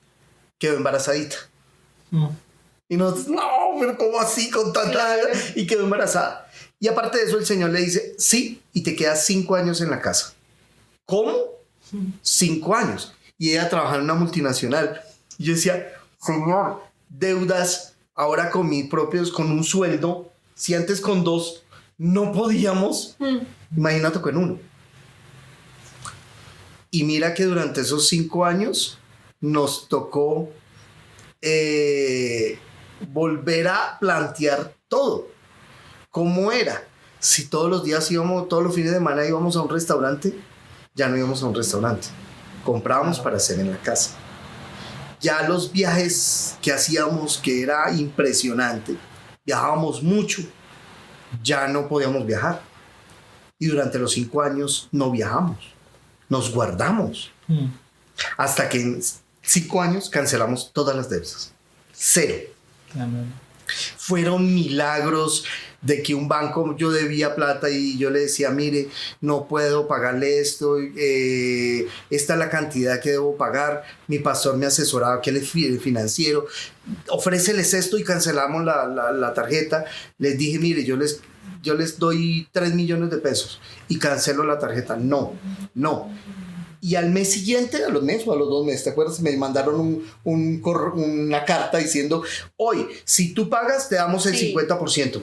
quedó embarazadita. Y nosotros, no, pero ¿cómo así con tanta? Y quedó embarazada. Y aparte de eso, el Señor le dice, sí, y te quedas 5 años en la casa. ¿Cómo? 5 años. Y ella trabaja en una multinacional. Y yo decía, Señor, deudas ahora con un sueldo. Si antes con 2 no podíamos, imagínate con 1. Y mira que durante esos 5 años nos tocó volver a plantear todo. ¿Cómo era? Si todos los días todos los fines de semana íbamos a un restaurante, ya no íbamos a un restaurante. Comprábamos para hacer en la casa. Ya los viajes que hacíamos, que era impresionante, viajábamos mucho, ya no podíamos viajar. Y durante los 5 años no viajamos, nos guardamos. Hasta que en 5 años cancelamos todas las deudas. 0. Fueron milagros, de que un banco yo debía plata y yo le decía, mire, no puedo pagarle esto, esta es la cantidad que debo pagar, mi pastor me asesoraba que él es financiero, ofréceles esto y cancelamos la tarjeta. Les dije, mire, yo les doy 3 millones de pesos y cancelo la tarjeta. No. Y al mes siguiente, a los meses o a los 2 meses, ¿te acuerdas? Me mandaron una carta diciendo, hoy, si tú pagas, te damos el 50%.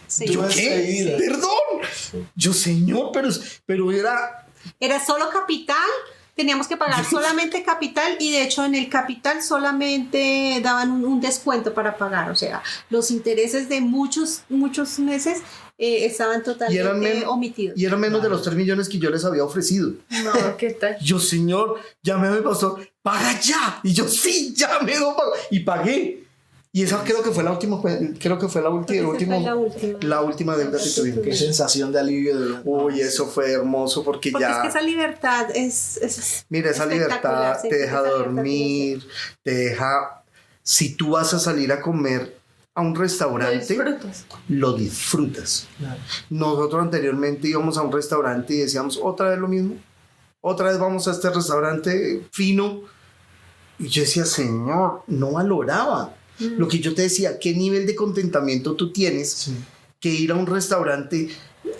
Sí. ¿Yo qué? Perdón. Yo, señor, pero era... Era solo capital. Teníamos que pagar solamente capital y de hecho en el capital solamente daban un descuento para pagar. O sea, los intereses de muchos meses estaban totalmente omitidos. Y eran menos de los 3 millones que yo les había ofrecido. No, ¿qué tal? Yo, señor, llamé a mi pastor, paga ya. Y yo, sí, ya me lo pago. Y pagué. Y esa creo que fue la última deuda que tuvimos. Qué sensación de alivio. Uy, eso fue hermoso porque ya... Es que esa libertad es mira, esa libertad te deja dormir, te deja... Si tú vas a salir a comer a un restaurante, lo disfrutas. Claro. Nosotros anteriormente íbamos a un restaurante y decíamos, otra vez lo mismo, otra vez vamos a este restaurante fino. Y yo decía, señor, no valoraba. Lo que yo te decía, qué nivel de contentamiento tú tienes que ir a un restaurante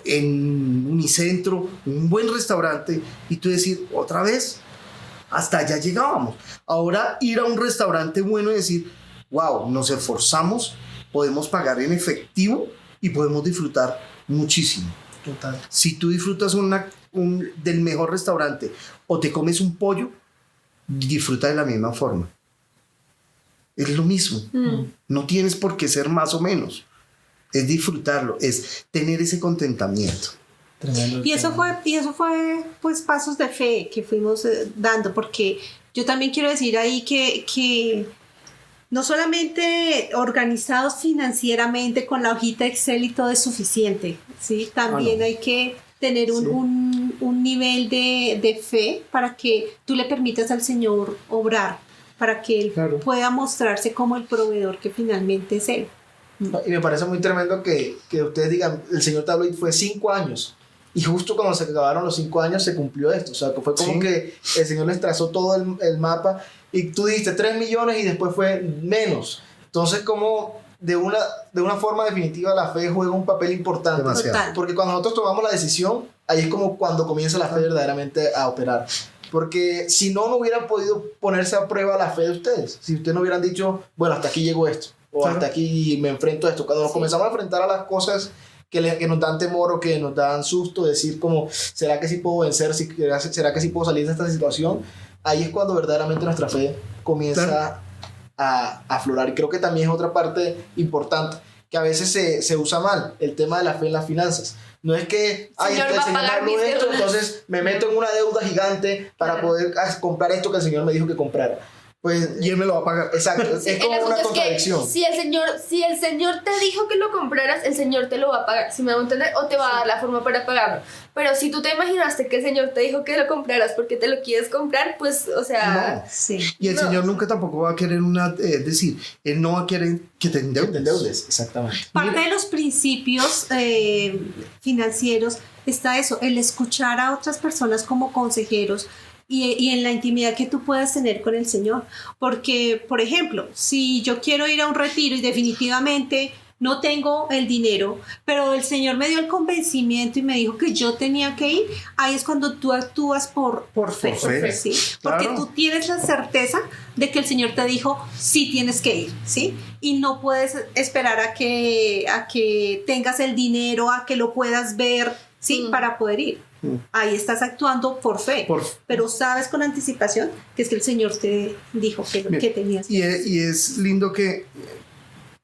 en Unicentro, un buen restaurante, y tú decir, otra vez, hasta allá llegábamos. Ahora ir a un restaurante bueno y decir, wow, nos esforzamos, podemos pagar en efectivo y podemos disfrutar muchísimo. Total. Si tú disfrutas del mejor restaurante o te comes un pollo, disfruta de la misma forma. Es lo mismo. No tienes por qué ser más o menos. Es disfrutarlo, es tener ese contentamiento. Tremendo. Y eso fue pues pasos de fe que fuimos dando, porque yo también quiero decir ahí que no solamente organizados financieramente con la hojita Excel y todo es suficiente, ¿sí? También hay que tener un nivel de fe para que tú le permitas al Señor obrar, para que Él pueda mostrarse como el proveedor que finalmente es Él. Y me parece muy tremendo que ustedes digan, el Señor te habló y fue 5 años. Y justo cuando se acabaron los 5 años se cumplió esto. O sea, que fue como que el Señor les trazó todo el mapa y tú dijiste 3 millones y después fue menos. Entonces, como de una forma definitiva la fe juega un papel importante. Demasiado. Porque cuando nosotros tomamos la decisión, ahí es como cuando comienza la fe verdaderamente a operar. Porque si no, no hubieran podido ponerse a prueba la fe de ustedes. Si ustedes no hubieran dicho, bueno, hasta aquí llegó esto, o hasta aquí me enfrento a esto. Cuando nos comenzamos a enfrentar a las cosas que nos dan temor o que nos dan susto, decir como, ¿será que sí puedo vencer? ¿Será que sí puedo salir de esta situación? Ahí es cuando verdaderamente nuestra fe comienza a aflorar. Y creo que también es otra parte importante, que a veces se usa mal, el tema de la fe en las finanzas. No es que el Señor me habló esto, entonces me meto en una deuda gigante para poder comprar esto que el Señor me dijo que comprara. Pues, y Él me lo va a pagar. Exacto, sí, es como una contradicción. Si el Señor te dijo que lo compraras, el Señor te lo va a pagar, si me va a entender, o te va a dar la forma para pagarlo. Pero si tú te imaginaste que el Señor te dijo que lo compraras porque te lo quieres comprar, pues, o sea... No. Sí. Y el Señor nunca tampoco va a querer es decir, Él no va a querer que te endeudes. Exactamente. Parte de los principios financieros está eso, el escuchar a otras personas como consejeros, y en la intimidad que tú puedas tener con el Señor. Porque, por ejemplo, si yo quiero ir a un retiro y definitivamente no tengo el dinero, pero el Señor me dio el convencimiento y me dijo que yo tenía que ir, ahí es cuando tú actúas por fe. ¿Sí? Porque tú tienes la certeza de que el Señor te dijo, sí tienes que ir, ¿sí? Y no puedes esperar a que tengas el dinero, a que lo puedas ver, ¿sí? Para poder ir. Ahí estás actuando por fe, pero sabes con anticipación que es que el Señor te dijo que tenías. Y es lindo que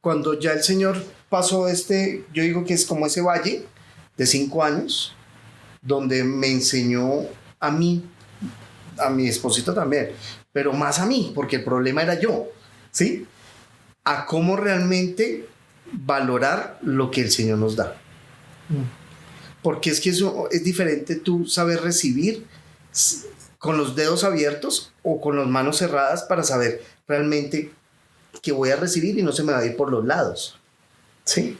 cuando ya el Señor pasó yo digo que es como ese valle de 5 años, donde me enseñó a mí, a mi esposita también, pero más a mí, porque el problema era yo, ¿sí? A cómo realmente valorar lo que el Señor nos da. Porque es que eso es diferente tú saber recibir con los dedos abiertos o con las manos cerradas para saber realmente que voy a recibir y no se me va a ir por los lados. ¿Sí?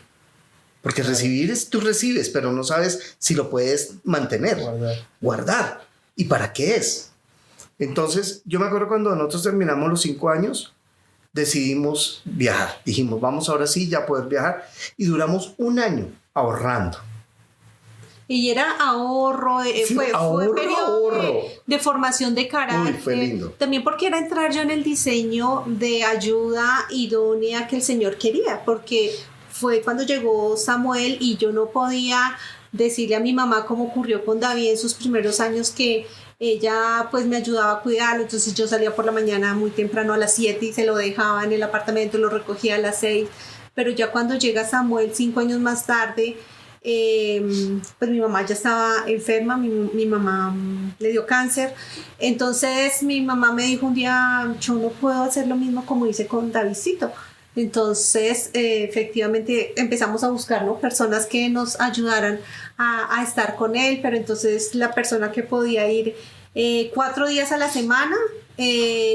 Porque recibir es tú recibes, pero no sabes si lo puedes mantener, guardar. ¿Y para qué es? Entonces, yo me acuerdo cuando nosotros terminamos los 5 años, decidimos viajar. Dijimos, vamos ahora sí ya poder viajar. Y duramos 1 año ahorrando. Y era ahorro, fue periodo de formación de carácter. Uy, fue lindo. También porque era entrar yo en el diseño de ayuda idónea que el Señor quería, porque fue cuando llegó Samuel y yo no podía decirle a mi mamá cómo ocurrió con David en sus primeros años, que ella pues me ayudaba a cuidarlo. Entonces yo salía por la mañana muy temprano a las 7 y se lo dejaba en el apartamento, lo recogía a las 6. Pero ya cuando llega Samuel 5 años más tarde, pues mi mamá ya estaba enferma, mi mamá le dio cáncer. Entonces mi mamá me dijo un día, yo no puedo hacer lo mismo como hice con Davidcito. Entonces efectivamente empezamos a buscar, ¿no?, personas que nos ayudaran a estar con él. Pero entonces la persona que podía ir 4 días a la semana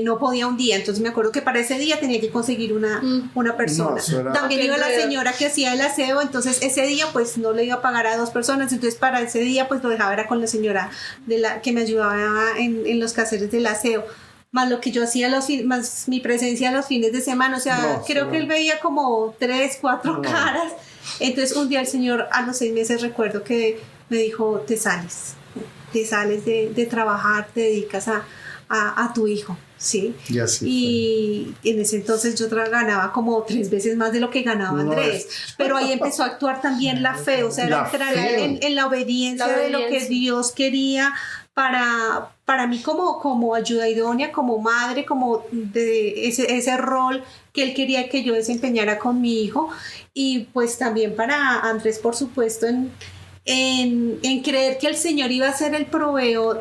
no podía un día. Entonces me acuerdo que para ese día tenía que conseguir una persona. No, también iba la señora que hacía el aseo. Entonces ese día pues no le iba a pagar a 2 personas. Entonces para ese día pues lo dejaba era con la señora que me ayudaba en los quehaceres del aseo, más lo que yo hacía más mi presencia los fines de semana. O sea, creo que él veía como 3, 4 caras. Entonces un día el Señor, a los 6 meses, recuerdo que me dijo, te sales de trabajar, te dedicas a tu hijo, ¿sí? Y en ese entonces yo ganaba como 3 veces más de lo que ganaba Andrés. Pero ahí empezó a actuar también la fe. O sea, era entrar en la obediencia de lo que Dios quería para mí como ayuda idónea, como madre, como de ese rol que él quería que yo desempeñara con mi hijo. Y pues también para Andrés, por supuesto, en creer que el Señor iba a ser el proveedor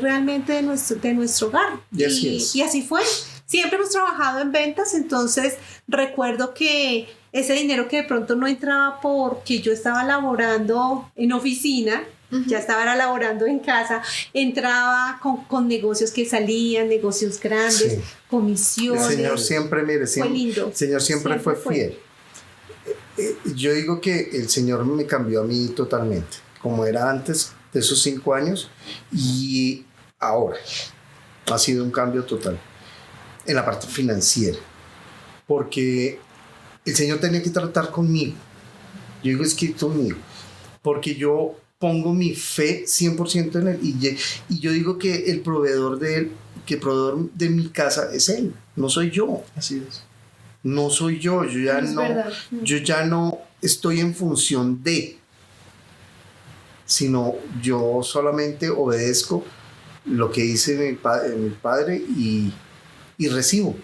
realmente de nuestro hogar. Y así fue. Siempre hemos trabajado en ventas. Entonces recuerdo que ese dinero que de pronto no entraba porque yo estaba laborando en oficina, ya estaba laborando en casa, entraba con negocios que salían, negocios grandes, comisiones. El Señor siempre, fue lindo. El Señor siempre fue fiel. Yo digo que el Señor me cambió a mí totalmente, como era antes de esos 5 años y ahora. Ha sido un cambio total en la parte financiera, porque el Señor tenía que tratar conmigo. Yo digo, es que conmigo, porque yo pongo mi fe 100% en Él, y yo digo que el proveedor de mi casa es Él, no soy yo. Así es. No soy yo ya no estoy en función de, sino yo solamente obedezco lo que dice mi padre y recibo.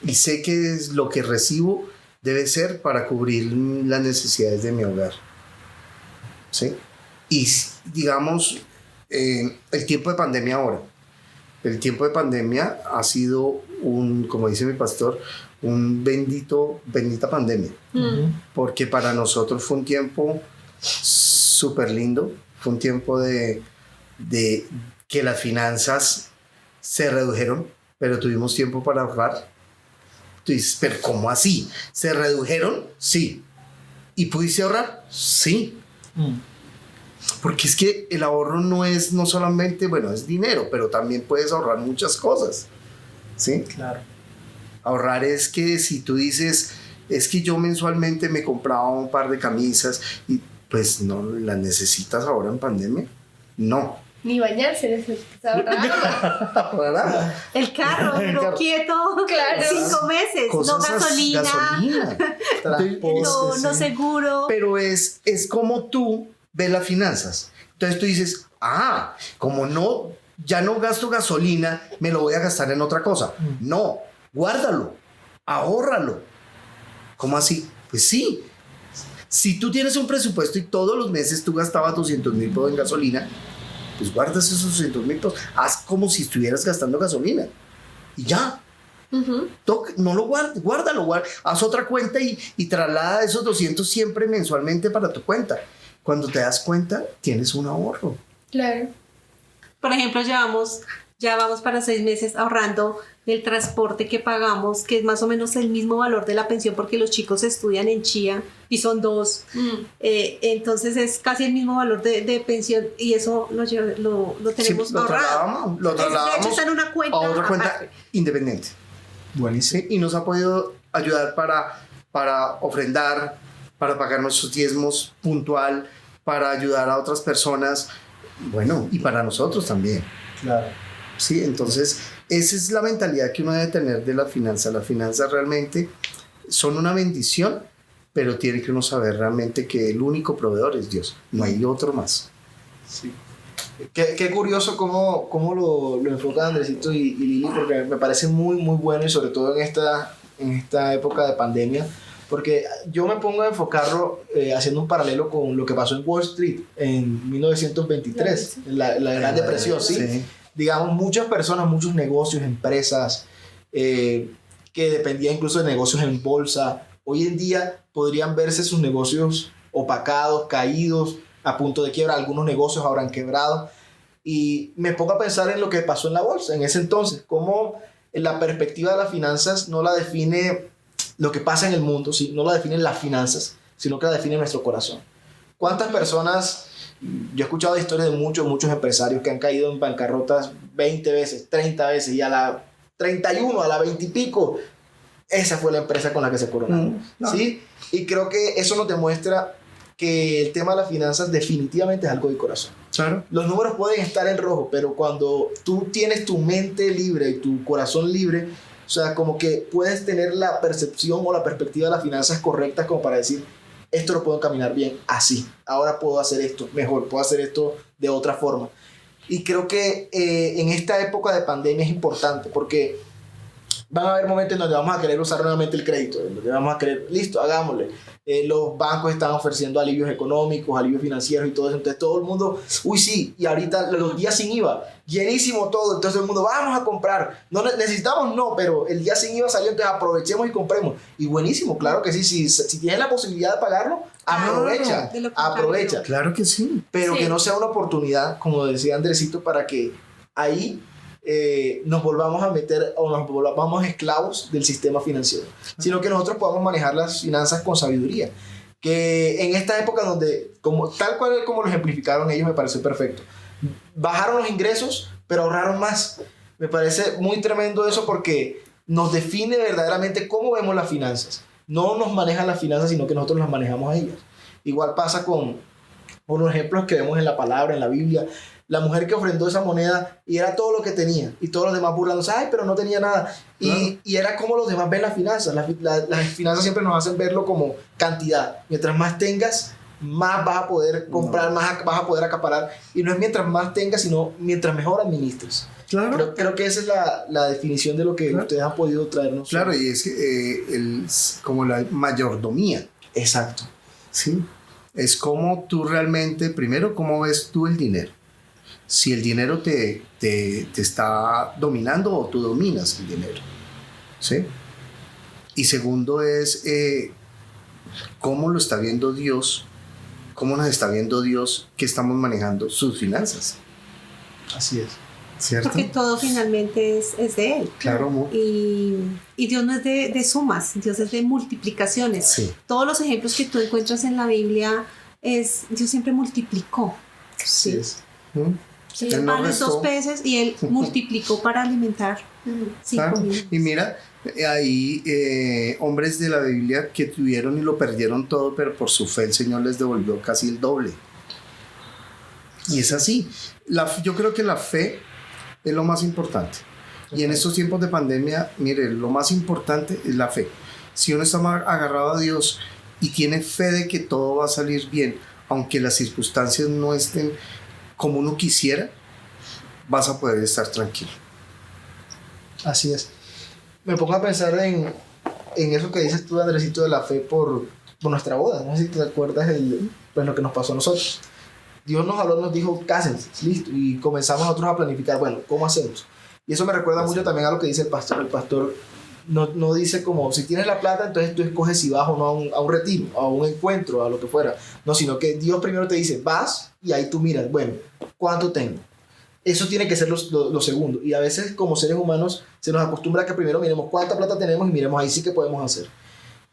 Y sé que lo que recibo debe ser para cubrir las necesidades de mi hogar. ¿Sí? Y digamos, el tiempo de pandemia ahora. El tiempo de pandemia ha sido como dice mi pastor, bendita pandemia. Porque para nosotros fue un tiempo súper lindo. Fue un tiempo de que las finanzas se redujeron, pero tuvimos tiempo para ahorrar. Tú dices, ¿pero cómo así? ¿Se redujeron? Sí. ¿Y pudiste ahorrar? Sí. Porque es que el ahorro no solamente, bueno, es dinero, pero también puedes ahorrar muchas cosas. ¿Sí? Claro. Ahorrar es que si tú dices, es que yo mensualmente me compraba un par de camisas y pues no las necesitas ahora en pandemia. No. Ni bañarse necesitas ahorrar. El carro, quieto, claro. 5 meses, cosas, no gasolina. No seguro. Pero es como tú ves las finanzas. Entonces tú dices, como ya no gasto gasolina, me lo voy a gastar en otra cosa. No, guárdalo, ahórralo. ¿Cómo así? Pues sí. Si tú tienes un presupuesto y todos los meses tú gastabas 200,000 pesos en gasolina, pues guardas esos 200,000 pesos. Haz como si estuvieras gastando gasolina. Y ya. No lo guardes, guárdalo. Haz otra cuenta y traslada esos 200 siempre mensualmente para tu cuenta. Cuando te das cuenta, tienes un ahorro. Claro. Por ejemplo, llevamos ya vamos para 6 meses ahorrando el transporte que pagamos, que es más o menos el mismo valor de la pensión porque los chicos estudian en Chía y son 2. Entonces es casi el mismo valor de pensión y eso lo tenemos ahorrado. Lo trasladamos de hecho está en una cuenta, a otra cuenta independiente. Buenísimo. Y nos ha podido ayudar para ofrendar, para pagar nuestros diezmos puntual, para ayudar a otras personas, bueno, y para nosotros también. Claro. Sí, entonces esa es la mentalidad que uno debe tener de la finanza. Las finanzas realmente son una bendición, pero tiene que uno saber realmente que el único proveedor es Dios, no hay otro más. Sí. Qué curioso cómo lo enfoca Andresito y Lili, porque me parece muy muy bueno, y sobre todo en esta época de pandemia, porque yo me pongo a enfocarlo haciendo un paralelo con lo que pasó en Wall Street en 1923, la Gran Depresión, ¿sí? Digamos, muchas personas, muchos negocios, empresas que dependían incluso de negocios en bolsa, hoy en día podrían verse sus negocios opacados, caídos, a punto de quiebra. Algunos negocios habrán quebrado, y me pongo a pensar en lo que pasó en la bolsa en ese entonces, cómo la perspectiva de las finanzas no la define lo que pasa en el mundo, ¿sí? No la definen las finanzas, sino que la define nuestro corazón. ¿Cuántas personas? Yo he escuchado historias de muchos empresarios que han caído en bancarrotas 20 veces, 30 veces, y a la 31, a la 20 y pico, esa fue la empresa con la que se coronaron. ¿Sí? Y creo que eso nos demuestra que el tema de las finanzas definitivamente es algo de corazón. Claro. Los números pueden estar en rojo, pero cuando tú tienes tu mente libre y tu corazón libre, o sea, como que puedes tener la percepción o la perspectiva de las finanzas correctas como para decir, esto lo puedo caminar bien así, ahora puedo hacer esto mejor, puedo hacer esto de otra forma. Y creo que en esta época de pandemia es importante, porque van a haber momentos en donde vamos a querer usar nuevamente el crédito, en donde vamos a querer, listo, hagámosle. Los bancos están ofreciendo alivios económicos, alivios financieros y todo eso. Entonces todo el mundo, uy sí, y ahorita los días sin IVA, llenísimo todo. Entonces el mundo, vamos a comprar. No necesitamos, no, pero el día sin IVA salió, entonces aprovechemos y compremos. Y buenísimo, claro que sí, si tienes la posibilidad de pagarlo, aprovecha. Claro que sí. Pero sí, que no sea una oportunidad, como decía Andresito, para que ahí nos volvamos a meter o nos volvamos esclavos del sistema financiero, sino que nosotros podamos manejar las finanzas con sabiduría, que en esta época donde, tal cual como lo ejemplificaron ellos, me pareció perfecto. Bajaron los ingresos, pero ahorraron más. Me parece muy tremendo eso, porque nos define verdaderamente cómo vemos las finanzas. No nos manejan las finanzas, sino que nosotros las manejamos a ellas. Igual pasa con los ejemplos que vemos en la palabra, en la Biblia. La mujer que ofrendó esa moneda y era todo lo que tenía, y todos los demás burlándose, ay, pero no tenía nada. Y era como los demás ven las finanzas. Las finanzas siempre nos hacen verlo como cantidad. Mientras más tengas, más vas a poder comprar, más vas a poder acaparar. Y no es mientras más tengas, sino mientras mejor administres. Claro. Creo que esa es la definición de lo que ustedes han podido traernos. Claro, y es que como la mayordomía. Exacto. Sí. Es como tú realmente, primero, cómo ves tú el dinero. Si el dinero te está dominando o tú dominas el dinero. ¿Sí? Y segundo es cómo lo está viendo Dios, cómo nos está viendo Dios que estamos manejando sus finanzas. Así es. ¿Cierto? Porque todo finalmente es de Él. Claro, amor. Y Dios no es de sumas, Dios es de multiplicaciones. Sí. Todos los ejemplos que tú encuentras en la Biblia, Dios siempre multiplicó. Así es. Sí, panes, 2 peces, y Él multiplicó para alimentar. Claro. Y mira, hay hombres de la Biblia que tuvieron y lo perdieron todo, pero por su fe el Señor les devolvió casi el doble. Y es así. Yo creo que la fe es lo más importante. Y en estos tiempos de pandemia, mire, lo más importante es la fe. Si uno está agarrado a Dios y tiene fe de que todo va a salir bien, aunque las circunstancias no estén como uno quisiera, vas a poder estar tranquilo. Así es. Me pongo a pensar en eso que dices tú, Andresito, de la fe por nuestra boda. No sé si te acuerdas pues lo que nos pasó a nosotros. Dios nos habló, nos dijo, cásense, listo. Y comenzamos nosotros a planificar, bueno, ¿cómo hacemos? Y eso me recuerda mucho también a lo que dice el pastor. El pastor no dice como, si tienes la plata, entonces tú escoges si vas o no a un retiro, a un encuentro, a lo que fuera. No, sino que Dios primero te dice, vas, y ahí tú miras, bueno, ¿cuánto tengo? eso tiene que ser lo segundo. Y a veces como seres humanos se nos acostumbra a que primero miremos cuánta plata tenemos y miremos ahí sí que podemos hacer.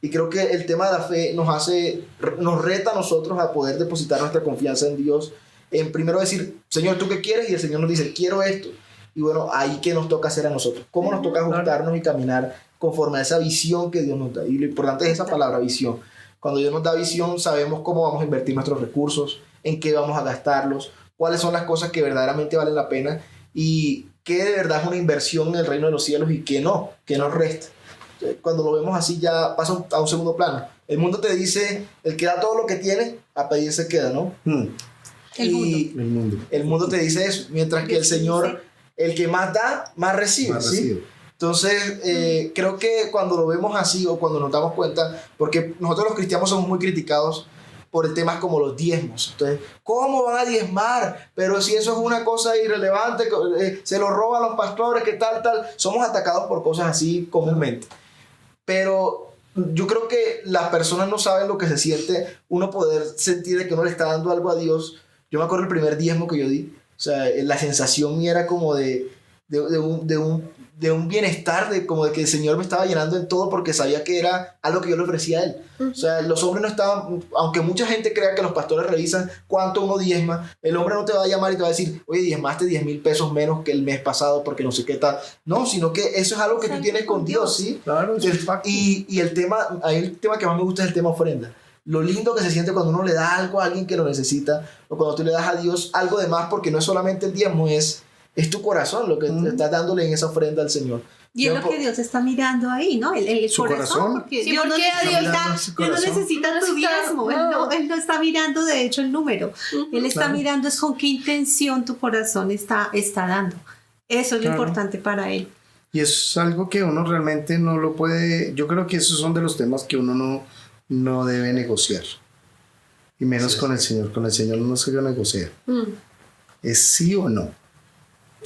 Y creo que el tema de la fe nos reta a nosotros a poder depositar nuestra confianza en Dios. En primero decir, Señor, ¿tú qué quieres? Y el Señor nos dice, quiero esto. Y bueno, ahí que nos toca hacer a nosotros. ¿Cómo nos toca ajustarnos y caminar conforme a esa visión que Dios nos da? Y lo importante es esa palabra, visión. Cuando Dios nos da visión, sabemos cómo vamos a invertir nuestros recursos, en qué vamos a gastarlos, cuáles son las cosas que verdaderamente valen la pena y qué de verdad es una inversión en el reino de los cielos y qué no, que nos resta. Cuando lo vemos así ya pasa a un segundo plano. El mundo te dice, el que da todo lo que tiene, a pedir se queda, ¿no? El mundo te dice eso, mientras que el Señor, el que más da, más recibe. ¿Sí? Entonces, creo que cuando lo vemos así o cuando nos damos cuenta, porque nosotros los cristianos somos muy criticados por temas como los diezmos. Entonces, ¿cómo van a diezmar? Pero si eso es una cosa irrelevante, se lo roban los pastores, ¿qué tal? Somos atacados por cosas así comúnmente. Pero yo creo que las personas no saben lo que se siente uno poder sentir de que uno le está dando algo a Dios. Yo me acuerdo el primer diezmo que yo di. O sea, la sensación mía era como de un bienestar, como de que el Señor me estaba llenando en todo porque sabía que era algo que yo le ofrecía a Él. O sea, los hombres no estaban, aunque mucha gente crea que los pastores revisan cuánto uno diezma, el hombre no te va a llamar y te va a decir, oye, diezmaste 10,000 pesos menos que el mes pasado porque no sé qué tal. No, sino que eso es algo que tú tienes con Dios, ¿sí? Claro, y el tema que más me gusta es el tema ofrenda. Lo lindo que se siente cuando uno le da algo a alguien que lo necesita, o cuando tú le das a Dios algo de más, porque no es solamente el diezmo, es tu corazón lo que te estás dándole en esa ofrenda al Señor. Y es lo que Dios está mirando ahí, ¿no? El su corazón. Porque Dios no necesita tu diezmo. Él no está mirando, de hecho, el número. Él está mirando es con qué intención tu corazón está dando. Eso es lo importante para Él. Y es algo que uno realmente no lo puede... Yo creo que esos son de los temas que uno no debe negociar. Y menos con el Señor. Con el Señor no se negocia. Es sí o no.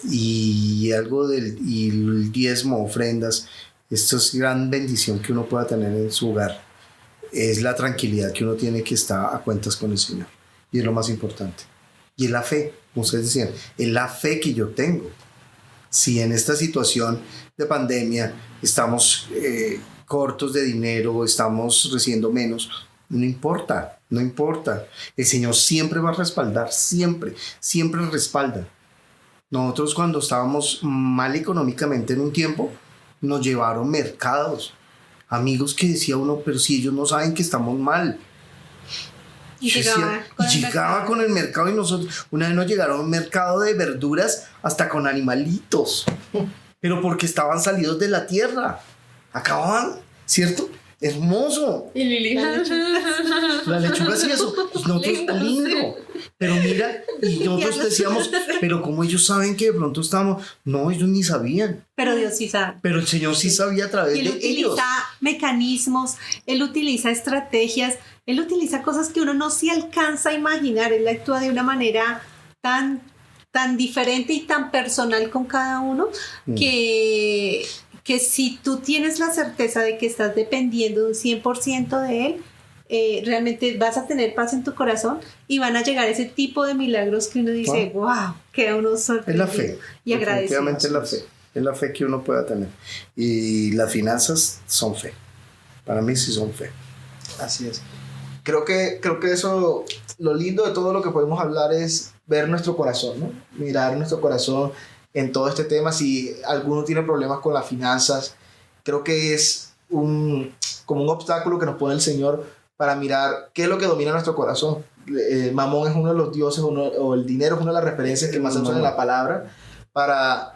Y el diezmo, ofrendas, esto es gran bendición que uno pueda tener en su hogar. Es la tranquilidad que uno tiene que estar a cuentas con el Señor. Y es lo más importante. Y es la fe, como ustedes decían, es la fe que yo tengo. Si en esta situación de pandemia estamos cortos de dinero, estamos recibiendo menos, no importa. El Señor siempre va a respaldar, siempre respalda. Nosotros cuando estábamos mal económicamente en un tiempo, nos llevaron mercados. Amigos que decía uno, pero si ellos no saben que estamos mal. Y llegaba con el mercado y nosotros, una vez nos llegaron a un mercado de verduras hasta con animalitos. Pero porque estaban salidos de la tierra. Acababan, ¿cierto? Hermoso. Y Lili. La lechuga sí eso. Pues nosotros, lindo. Pero mira, y nosotros decíamos, pero como ellos saben que de pronto estamos, no, ellos ni sabían. Pero Dios sí sabe. Pero el Señor sí sabía a través de ellos. Él utiliza mecanismos, Él utiliza estrategias, Él utiliza cosas que uno no se alcanza a imaginar. Él actúa de una manera tan diferente y tan personal con cada uno que si tú tienes la certeza de que estás dependiendo de un 100% de Él, realmente vas a tener paz en tu corazón y van a llegar ese tipo de milagros que uno dice, wow, queda uno sorprendido. Es la fe. Y agradecido. Definitivamente es la fe. Es la fe que uno pueda tener. Y las finanzas son fe. Para mí sí son fe. Así es. Creo que eso, lo lindo de todo lo que podemos hablar es ver nuestro corazón, ¿no? Mirar nuestro corazón en todo este tema. Si alguno tiene problemas con las finanzas, creo que es como un obstáculo que nos pone el Señor para mirar qué es lo que domina nuestro corazón. Mamón es uno de los dioses, o el dinero es una de las referencias que más se usan en la palabra para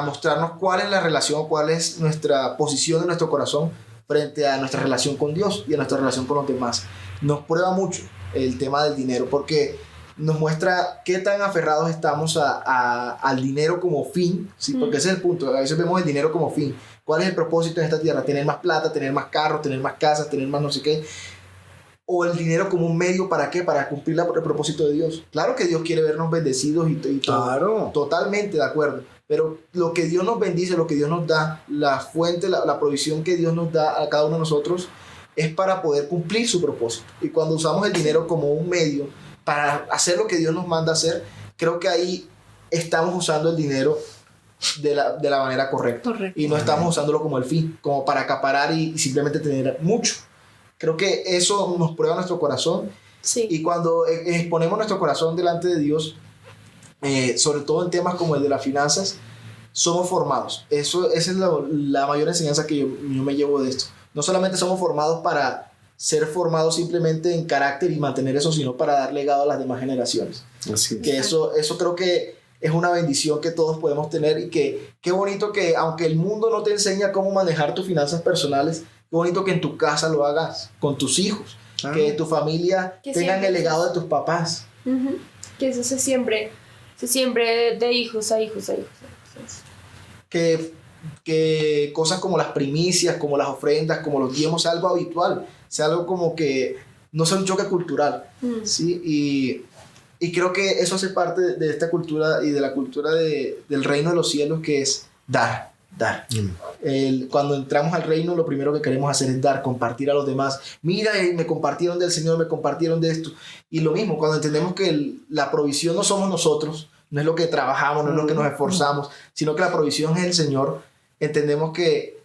mostrarnos cuál es la relación, cuál es nuestra posición en nuestro corazón frente a nuestra relación con Dios y a nuestra relación con los demás. Nos prueba mucho el tema del dinero porque nos muestra qué tan aferrados estamos al dinero como fin, ¿sí? Porque ese es el punto. A veces vemos el dinero como fin. ¿Cuál es el propósito en esta tierra? Tener más plata, tener más carros, tener más casas, tener más no sé qué. O el dinero como un medio, ¿para qué? Para cumplir el propósito de Dios. Claro que Dios quiere vernos bendecidos y todo. Claro. Totalmente de acuerdo. Pero lo que Dios nos bendice, lo que Dios nos da, la fuente, la provisión que Dios nos da a cada uno de nosotros es para poder cumplir su propósito. Y cuando usamos el dinero como un medio para hacer lo que Dios nos manda hacer, creo que ahí estamos usando el dinero de la manera correcta. Y no estamos usándolo como el fin, como para acaparar y simplemente tener mucho. Creo que eso nos prueba nuestro corazón. Sí. Y cuando exponemos nuestro corazón delante de Dios, sobre todo en temas como el de las finanzas, somos formados. Esa es la mayor enseñanza que yo me llevo de esto. No solamente somos formados para ser formados simplemente en carácter y mantener eso, sino para dar legado a las demás generaciones. Así es. Que eso creo que es una bendición que todos podemos tener, y que qué bonito que, aunque el mundo no te enseña cómo manejar tus finanzas personales, qué bonito que en tu casa lo hagas con tus hijos, que tu familia tengan el legado de tus papás. Uh-huh. Que eso se siembre de hijos a hijos a hijos. Que cosas como las primicias, como las ofrendas, como los diezmos, sea algo habitual, sea algo como que no sea un choque cultural, ¿sí? Y creo que eso hace parte de esta cultura y de la cultura del reino de los cielos, que es dar. Cuando entramos al reino, lo primero que queremos hacer es dar, compartir a los demás. Mira, me compartieron del Señor, me compartieron de esto. Y lo mismo, cuando entendemos que la provisión no somos nosotros, no es lo que trabajamos, no es lo que nos esforzamos, sino que la provisión es el Señor, entendemos que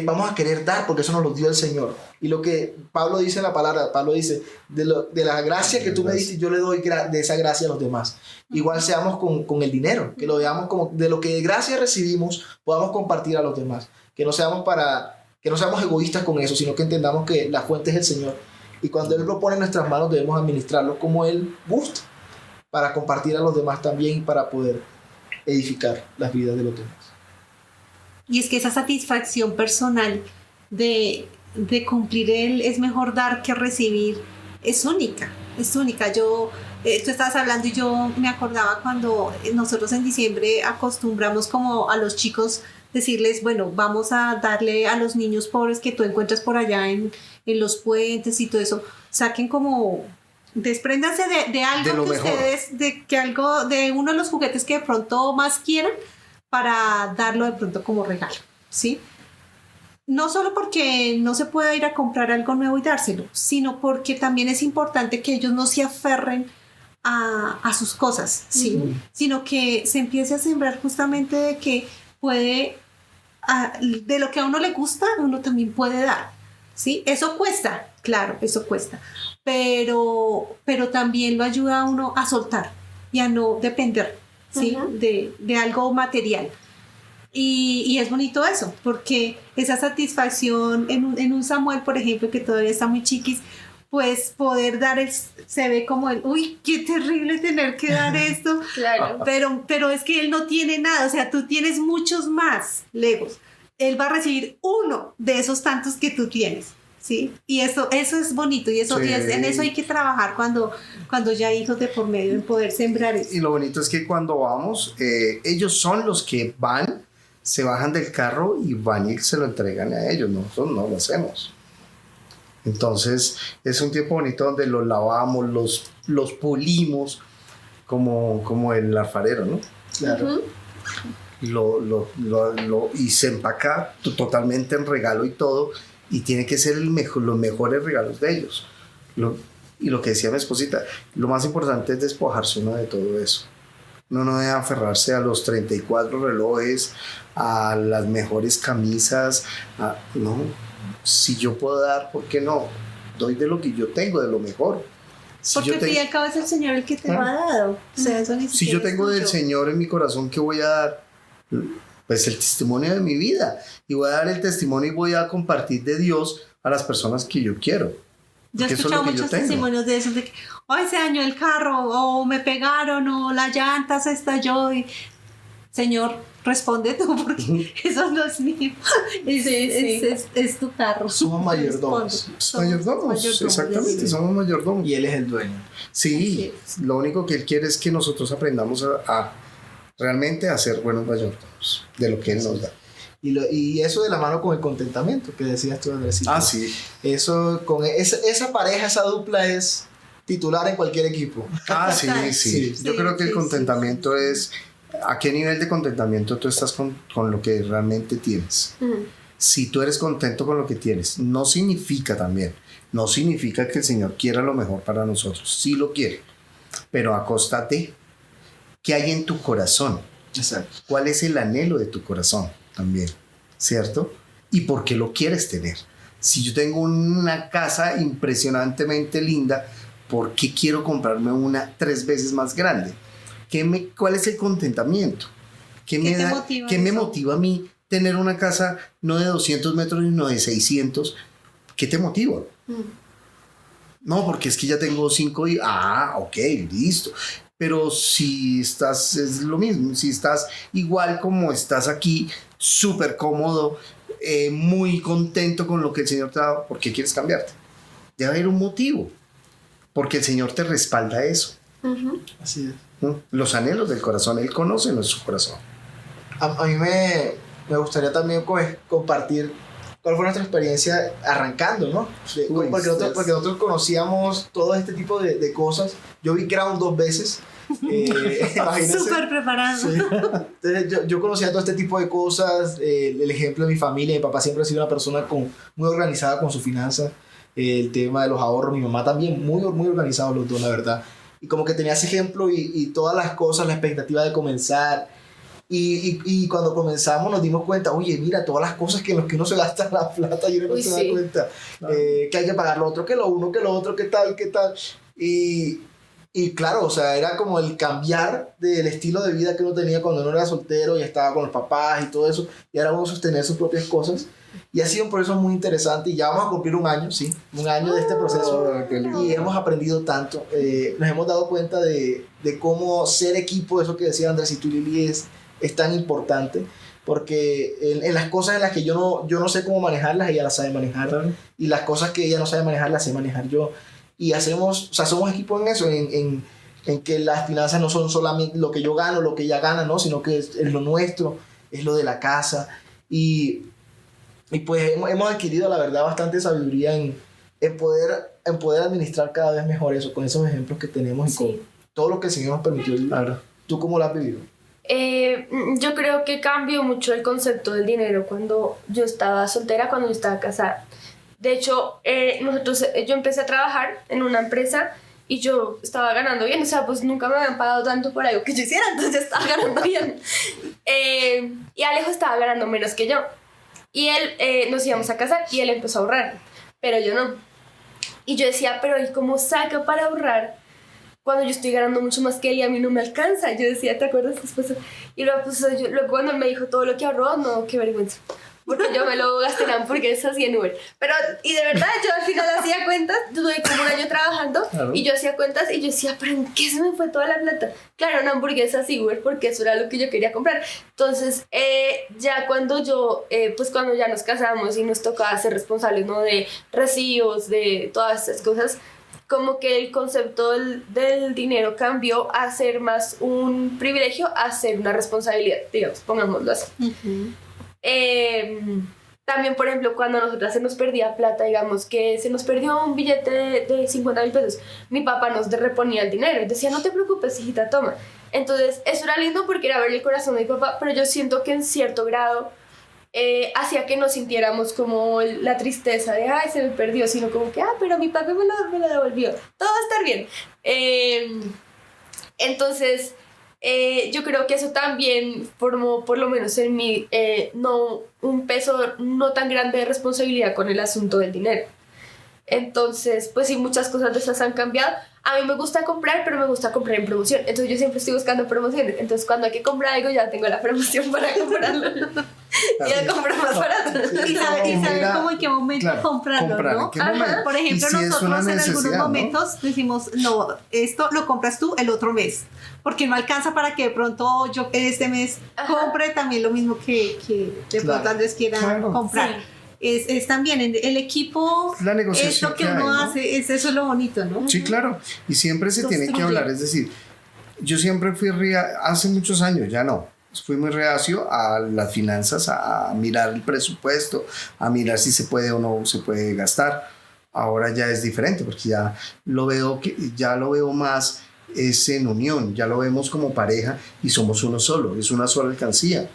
vamos a querer dar porque eso nos lo dio el Señor. Y lo que Pablo dice en la palabra, Pablo dice, de la gracia que tú me diste, yo le doy de esa gracia a los demás. Igual seamos con el dinero, que lo veamos como de lo que de gracia recibimos, podamos compartir a los demás. Que no seamos egoístas con eso, sino que entendamos que la fuente es el Señor. Y cuando Él lo pone en nuestras manos, debemos administrarlo como Él gusta, para compartir a los demás también y para poder edificar las vidas de los demás. Y es que esa satisfacción personal de cumplir es mejor dar que recibir, es única. Tú estabas hablando y yo me acordaba cuando nosotros en diciembre acostumbramos como a los chicos decirles, bueno, vamos a darle a los niños pobres que tú encuentras por allá en los puentes y todo eso, saquen como... Despréndanse de algo que ustedes, de uno de los juguetes que de pronto más quieran, para darlo de pronto como regalo, ¿sí? No solo porque no se pueda ir a comprar algo nuevo y dárselo, sino porque también es importante que ellos no se aferren a sus cosas, ¿sí? Sino que se empiece a sembrar justamente de que de lo que a uno le gusta, uno también puede dar, ¿sí? Eso cuesta, claro, eso cuesta, pero también lo ayuda a uno a soltar y a no depender, ¿sí? De algo material. Y es bonito eso, porque esa satisfacción en un Samuel, por ejemplo, que todavía está muy chiquis, pues poder dar se ve como uy, qué terrible tener que dar esto. Claro. Pero es que él no tiene nada, o sea, tú tienes muchos más Legos. Él va a recibir uno de esos tantos que tú tienes, ¿sí? Y eso es bonito, y en eso hay que trabajar cuando ya hay hijos de por medio, en poder sembrar eso. Y lo bonito es que cuando vamos, ellos son los que se bajan del carro y van y se lo entregan a ellos, nosotros no lo hacemos. Entonces es un tiempo bonito donde los lavamos, los pulimos como el alfarero, ¿no? Claro. Y se empaca totalmente en regalo y todo, y tiene que ser los mejores regalos de ellos. Y lo que decía mi esposita, lo más importante es despojarse uno de todo eso. Uno no debe aferrarse a los 34 relojes, a las mejores camisas, no. Si yo puedo dar, ¿por qué no? Doy de lo que yo tengo, de lo mejor. Porque al fin y al cabo es el Señor el que te lo ha dado. O sea, eso ni si yo tengo del Señor en mi corazón, ¿qué voy a dar? Pues el testimonio de mi vida. Y voy a dar el testimonio y voy a compartir de Dios a las personas que yo quiero. Yo he escuchado muchos testimonios de eso, de que hoy se dañó el carro, o me pegaron, o la llanta se estalló. Y, Señor, responde tú, porque eso no es mío. Es tu carro. Somos mayordomos. Mayordomos, exactamente, somos mayordomos. Y Él es el dueño. Sí, lo único que Él quiere es que nosotros aprendamos a realmente a ser buenos mayordomos de lo que Él nos da. Y eso de la mano con el contentamiento que decías tú, Andresito. Sí. Eso, con esa pareja, esa dupla es titular en cualquier equipo. Sí. Yo creo que el contentamiento es... ¿A qué nivel de contentamiento tú estás con lo que realmente tienes? Si tú eres contento con lo que tienes, no significa que el Señor quiera lo mejor para nosotros. Sí lo quiere, pero a costa de... ¿Qué hay en tu corazón? Exacto. ¿Cuál es el anhelo de tu corazón también? ¿Cierto? ¿Y por qué lo quieres tener? Si yo tengo una casa impresionantemente linda, ¿por qué quiero comprarme una 3 veces más grande? ¿Cuál es el contentamiento? ¿Qué me motiva a mí tener una casa no de 200 metros sino de 600? ¿Qué te motiva? No, porque es que ya tengo 5 y... ok, listo. Pero si estás, es lo mismo, si estás igual como estás aquí, súper cómodo, muy contento con lo que el Señor te ha dado, ¿por qué quieres cambiarte? Debe haber un motivo, porque el Señor te respalda eso. Así es. Los anhelos del corazón, Él conoce nuestro corazón. A mí me gustaría también compartir cuál fue nuestra experiencia arrancando, ¿no? Porque nosotros conocíamos todo este tipo de cosas. Yo vi Crown 2 veces. Súper preparado. Sí. Entonces yo conocía todo este tipo de cosas. El ejemplo de mi familia, mi papá siempre ha sido una persona muy organizada con sus finanzas. El tema de los ahorros, mi mamá también, muy, muy organizados los dos, la verdad. Y como que tenía ese ejemplo y todas las cosas, la expectativa de comenzar. Y cuando comenzamos nos dimos cuenta, oye, mira, todas las cosas en las que uno se gasta la plata y uno no se da cuenta. Que hay que pagar lo otro, que lo uno, que lo otro, que tal. Y claro, o sea, era como el cambiar del estilo de vida que uno tenía cuando uno era soltero y estaba con los papás y todo eso, y ahora uno sostener sus propias cosas. Y ha sido un proceso muy interesante y ya vamos a cumplir un año, ¿sí? Un año de este proceso y hemos aprendido tanto. Nos hemos dado cuenta de cómo ser equipo, eso que decía Andrés y tú, Lili, es tan importante, porque en las cosas en las que yo no sé cómo manejarlas, ella las sabe manejar, y las cosas que ella no sabe manejar, las sé manejar yo. Y somos equipo en eso, en que las finanzas no son solamente lo que yo gano, lo que ella gana, ¿no? Sino que es lo nuestro, es lo de la casa. Y pues hemos adquirido, la verdad, bastante sabiduría en poder administrar cada vez mejor eso, con esos ejemplos que tenemos y con todo lo que el Señor nos permitió. Claro. ¿Tú cómo lo has vivido? Yo creo que cambió mucho el concepto del dinero cuando yo estaba soltera, cuando yo estaba casada. De hecho, yo empecé a trabajar en una empresa y yo estaba ganando bien, o sea, pues nunca me habían pagado tanto por algo que yo hiciera, entonces estaba ganando bien. Y Alejo estaba ganando menos que yo. Y él, nos íbamos a casar y él empezó a ahorrar, pero yo no. Y yo decía, pero ¿y cómo saca para ahorrar cuando yo estoy ganando mucho más que él y a mí no me alcanza? Yo decía, ¿te acuerdas después? Y luego, pues, luego cuando él me dijo todo lo que ahorró, no, qué vergüenza. Porque yo me lo gasté en hamburguesas y en Uber. Pero, y de verdad, yo al final hacía cuentas, tuve como un año trabajando, y yo hacía cuentas y yo decía, ¿pero en qué se me fue toda la plata? Claro, en hamburguesas y Uber, porque eso era lo que yo quería comprar. Entonces, ya cuando cuando ya nos casamos y nos tocaba ser responsables, ¿no? De recibos, de todas estas cosas, como que el concepto del dinero cambió a ser más un privilegio a ser una responsabilidad, digamos, pongámoslo así. También, por ejemplo, cuando a nosotras se nos perdía plata, digamos que se nos perdió un billete de 50,000 pesos, mi papá nos reponía el dinero y decía, no te preocupes, hijita, toma. Entonces, eso era lindo porque era ver el corazón de mi papá, pero yo siento que en cierto grado hacía que no sintiéramos como la tristeza de, ay, se me perdió, sino como que, pero mi papá me lo devolvió, todo va a estar bien. Entonces, yo creo que eso también formó, por lo menos en mí, un peso no tan grande de responsabilidad con el asunto del dinero. Entonces, pues sí, muchas cosas de esas han cambiado. A mí me gusta comprar, pero me gusta comprar en promoción. Entonces yo siempre estoy buscando promociones. Entonces cuando hay que comprar algo, ya tengo la promoción para comprarlo. Y ya compro más barato. Y saber cómo en qué momento comprarlo, ¿no? Por ejemplo, si nosotros en algunos momentos decimos, no, esto lo compras tú el otro mes. Porque no alcanza para que de pronto yo este mes compre también lo mismo que de pronto Andrés quiera comprar. Sí. Es también el equipo, la negociación es lo que uno hace, eso es lo bonito, ¿no? Sí, claro, y siempre se tiene que hablar, es decir, yo siempre fui hace muchos años, ya no, fui muy reacio a las finanzas, a mirar el presupuesto, a mirar si se puede o no se puede gastar. Ahora ya es diferente, porque ya lo veo más en unión, ya lo vemos como pareja y somos uno solo, es una sola alcancía,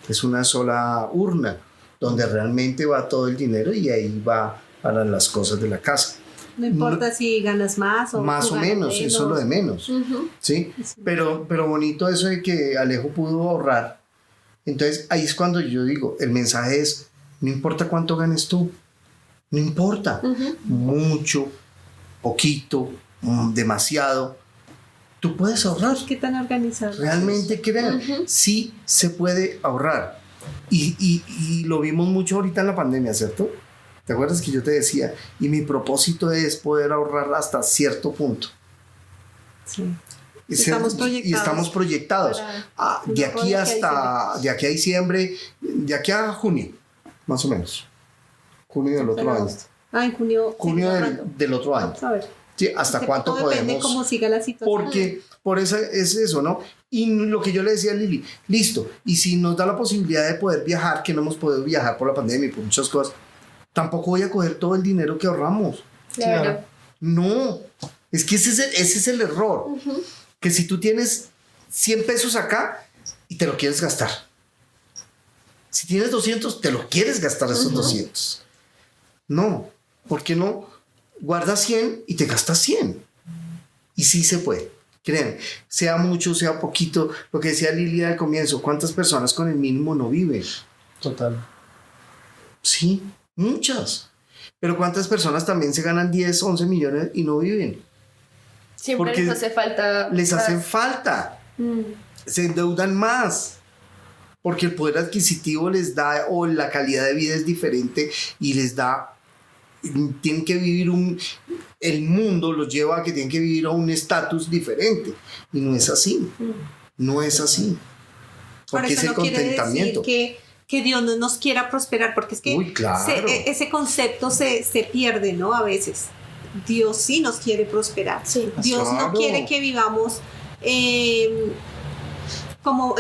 es una sola urna donde realmente va todo el dinero y ahí va para las cosas de la casa. No importa si ganas más o más o menos, eso es lo de menos. ¿Sí? Pero bonito eso de que Alejo pudo ahorrar. Entonces ahí es cuando yo digo, el mensaje es, no importa cuánto ganes tú, no importa, mucho, poquito, demasiado, tú puedes ahorrar. ¿Qué tan organizado? Realmente crean, sí se puede ahorrar. Y lo vimos mucho ahorita en la pandemia, ¿cierto? ¿Te acuerdas que yo te decía? Y mi propósito es poder ahorrar hasta cierto punto. Sí. Y estamos proyectados. De aquí a diciembre, de aquí a junio, más o menos. Junio del otro año. En junio. Junio del otro año. Vamos a ver. Sí, hasta cuánto podemos. Depende cómo siga la situación. Porque por eso es eso, ¿no? Y lo que yo le decía a Lili, listo, y si nos da la posibilidad de poder viajar, que no hemos podido viajar por la pandemia y por muchas cosas, tampoco voy a coger todo el dinero que ahorramos. Claro. No, es que ese es el error. Que si tú tienes 100 pesos acá y te lo quieres gastar. Si tienes 200, te lo quieres gastar esos 200. No, ¿por qué no? Guarda 100 y te gastas 100. Y sí se puede. Créanme, sea mucho, sea poquito. Lo que decía Lilia al comienzo, ¿cuántas personas con el mínimo no viven? Total. Sí, muchas. Pero ¿cuántas personas también se ganan 10, 11 millones y no viven? Siempre Porque les hace falta. Les hacen falta. Se endeudan más. Porque el poder adquisitivo les da, o la calidad de vida es diferente y les da, tienen que vivir el mundo los lleva a que tienen que vivir a un estatus diferente. Y no es así. No es así. Porque es el contentamiento. Que Dios no nos quiera prosperar, porque es que Uy, claro. ese concepto se pierde, ¿no? A veces. Dios sí nos quiere prosperar. Sí. Dios Claro. no quiere que vivamos como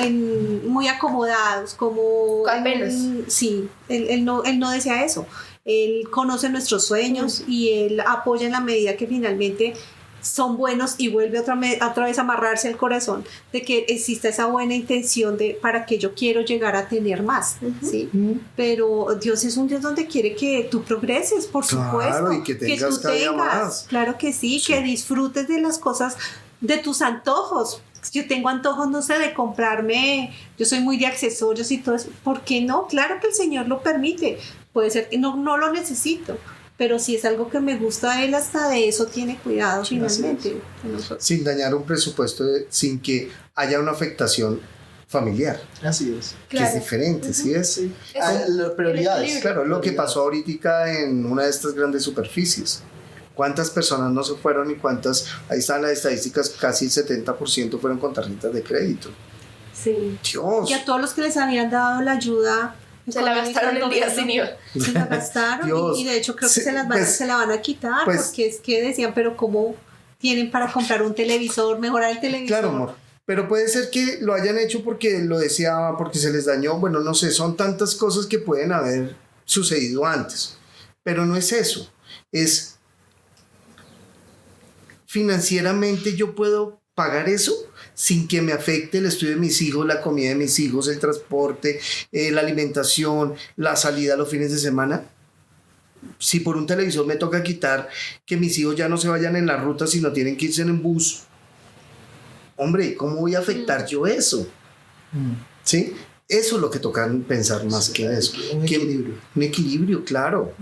muy acomodados, como Apenas. Sí, él no desea eso. Él conoce nuestros sueños y Él apoya en la medida que finalmente son buenos, y vuelve otra vez a amarrarse al corazón de que exista esa buena intención para que yo quiero llegar a tener más, ¿sí? Pero Dios es un Dios donde quiere que tú progreses, por supuesto, y que tengas tú cada día más. claro que sí, que disfrutes de las cosas, de tus antojos. Yo tengo antojos, no sé, de comprarme, yo soy muy de accesorios y todo eso. ¿Por qué no? Claro que el Señor lo permite. Puede ser que no lo necesito, pero si es algo que me gusta, Él hasta de eso tiene cuidado finalmente. Sin dañar un presupuesto, sin que haya una afectación familiar. Así es. Claro. Que es diferente, ¿sí es? Sí. Es Prioridades. Claro, lo que pasó ahorita en una de estas grandes superficies. ¿Cuántas personas no se fueron y cuántas? Ahí están las estadísticas, casi el 70% fueron con tarjetas de crédito. Sí. Dios. Y a todos los que les habían dado la ayuda, Se la gastaron el día sin IVA. se la gastaron. Dios. Y de hecho creo que Sí, se la van a quitar, pues- porque es que decían, pero ¿cómo tienen para comprar un televisor, mejorar el televisor? Claro, amor. Pero puede ser que lo hayan hecho porque lo deseaba, porque se les dañó. Bueno, no sé, son tantas cosas que pueden haber sucedido antes. Pero no es eso. Es financieramente yo puedo pagar eso sin que me afecte el estudio de mis hijos, la comida de mis hijos, el transporte, la alimentación, la salida los fines de semana. Si por un televisor me toca quitar que mis hijos ya no se vayan en la ruta, sino tienen que irse en bus, hombre, ¿cómo voy a afectar yo eso? ¿Sí? Eso es lo que toca pensar más que eso. Un equilibrio. Un equilibrio, claro.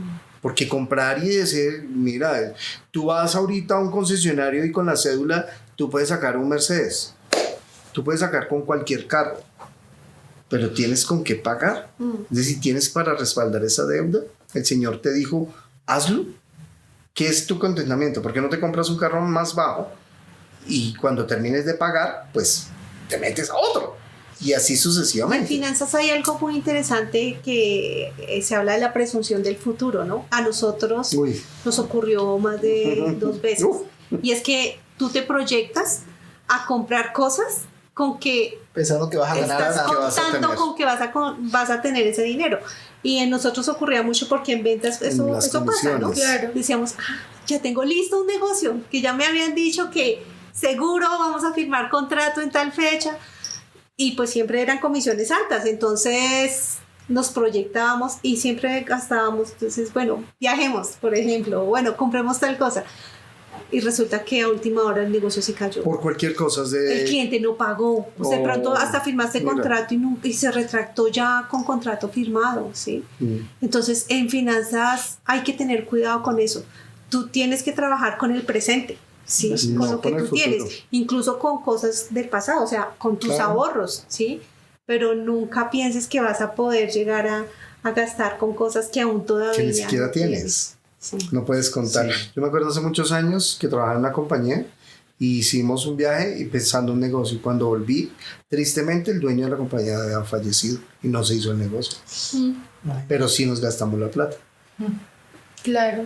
Porque comprar y decir, mira, tú vas ahorita a un concesionario y con la cédula tú puedes sacar un Mercedes. Tú puedes sacar con cualquier carro. Pero tienes con qué pagar. Es decir, tienes para respaldar esa deuda. El Señor te dijo, hazlo. ¿Qué es tu contentamiento? ¿Por qué no te compras un carro más bajo? Y cuando termines de pagar, pues te metes a otro. Y así En sucesivamente. finanzas hay algo muy interesante que se habla de la presunción del futuro, ¿no? A nosotros Uy. nos ocurrió más de 2 veces. Uf. Y es que tú te proyectas a comprar cosas con que Pensando que vas a ganar estás que vas a contando tener. con que vas a tener ese dinero. Y en nosotros ocurría mucho porque en ventas eso las pasa, ¿no? comisiones. Claro. Decíamos, ya tengo listo un negocio, que ya me habían dicho que seguro vamos a firmar contrato en tal fecha. Y pues siempre eran comisiones altas, entonces nos proyectábamos y siempre gastábamos. Entonces, bueno, viajemos, por ejemplo, bueno, compremos tal cosa. Y resulta que a última hora el negocio se cayó. Por cualquier cosa. El cliente no pagó. O sea, de pronto hasta firmaste contrato y se retractó ya con contrato firmado, ¿sí? Entonces, en finanzas hay que tener cuidado con eso. Tú tienes que trabajar con el presente, ¿sí? Con lo que tú tienes. Incluso con cosas del pasado, o sea, con tus ahorros, ¿sí? Pero nunca pienses que vas a poder llegar a gastar con cosas que aún todavía que ni siquiera no tienes. Sí. No puedes contar. Sí. Yo me acuerdo hace muchos años que trabajaba en una compañía y hicimos un viaje y pensando un negocio. Y cuando volví, tristemente el dueño de la compañía había fallecido y no se hizo el negocio. Pero sí nos gastamos la plata. Claro.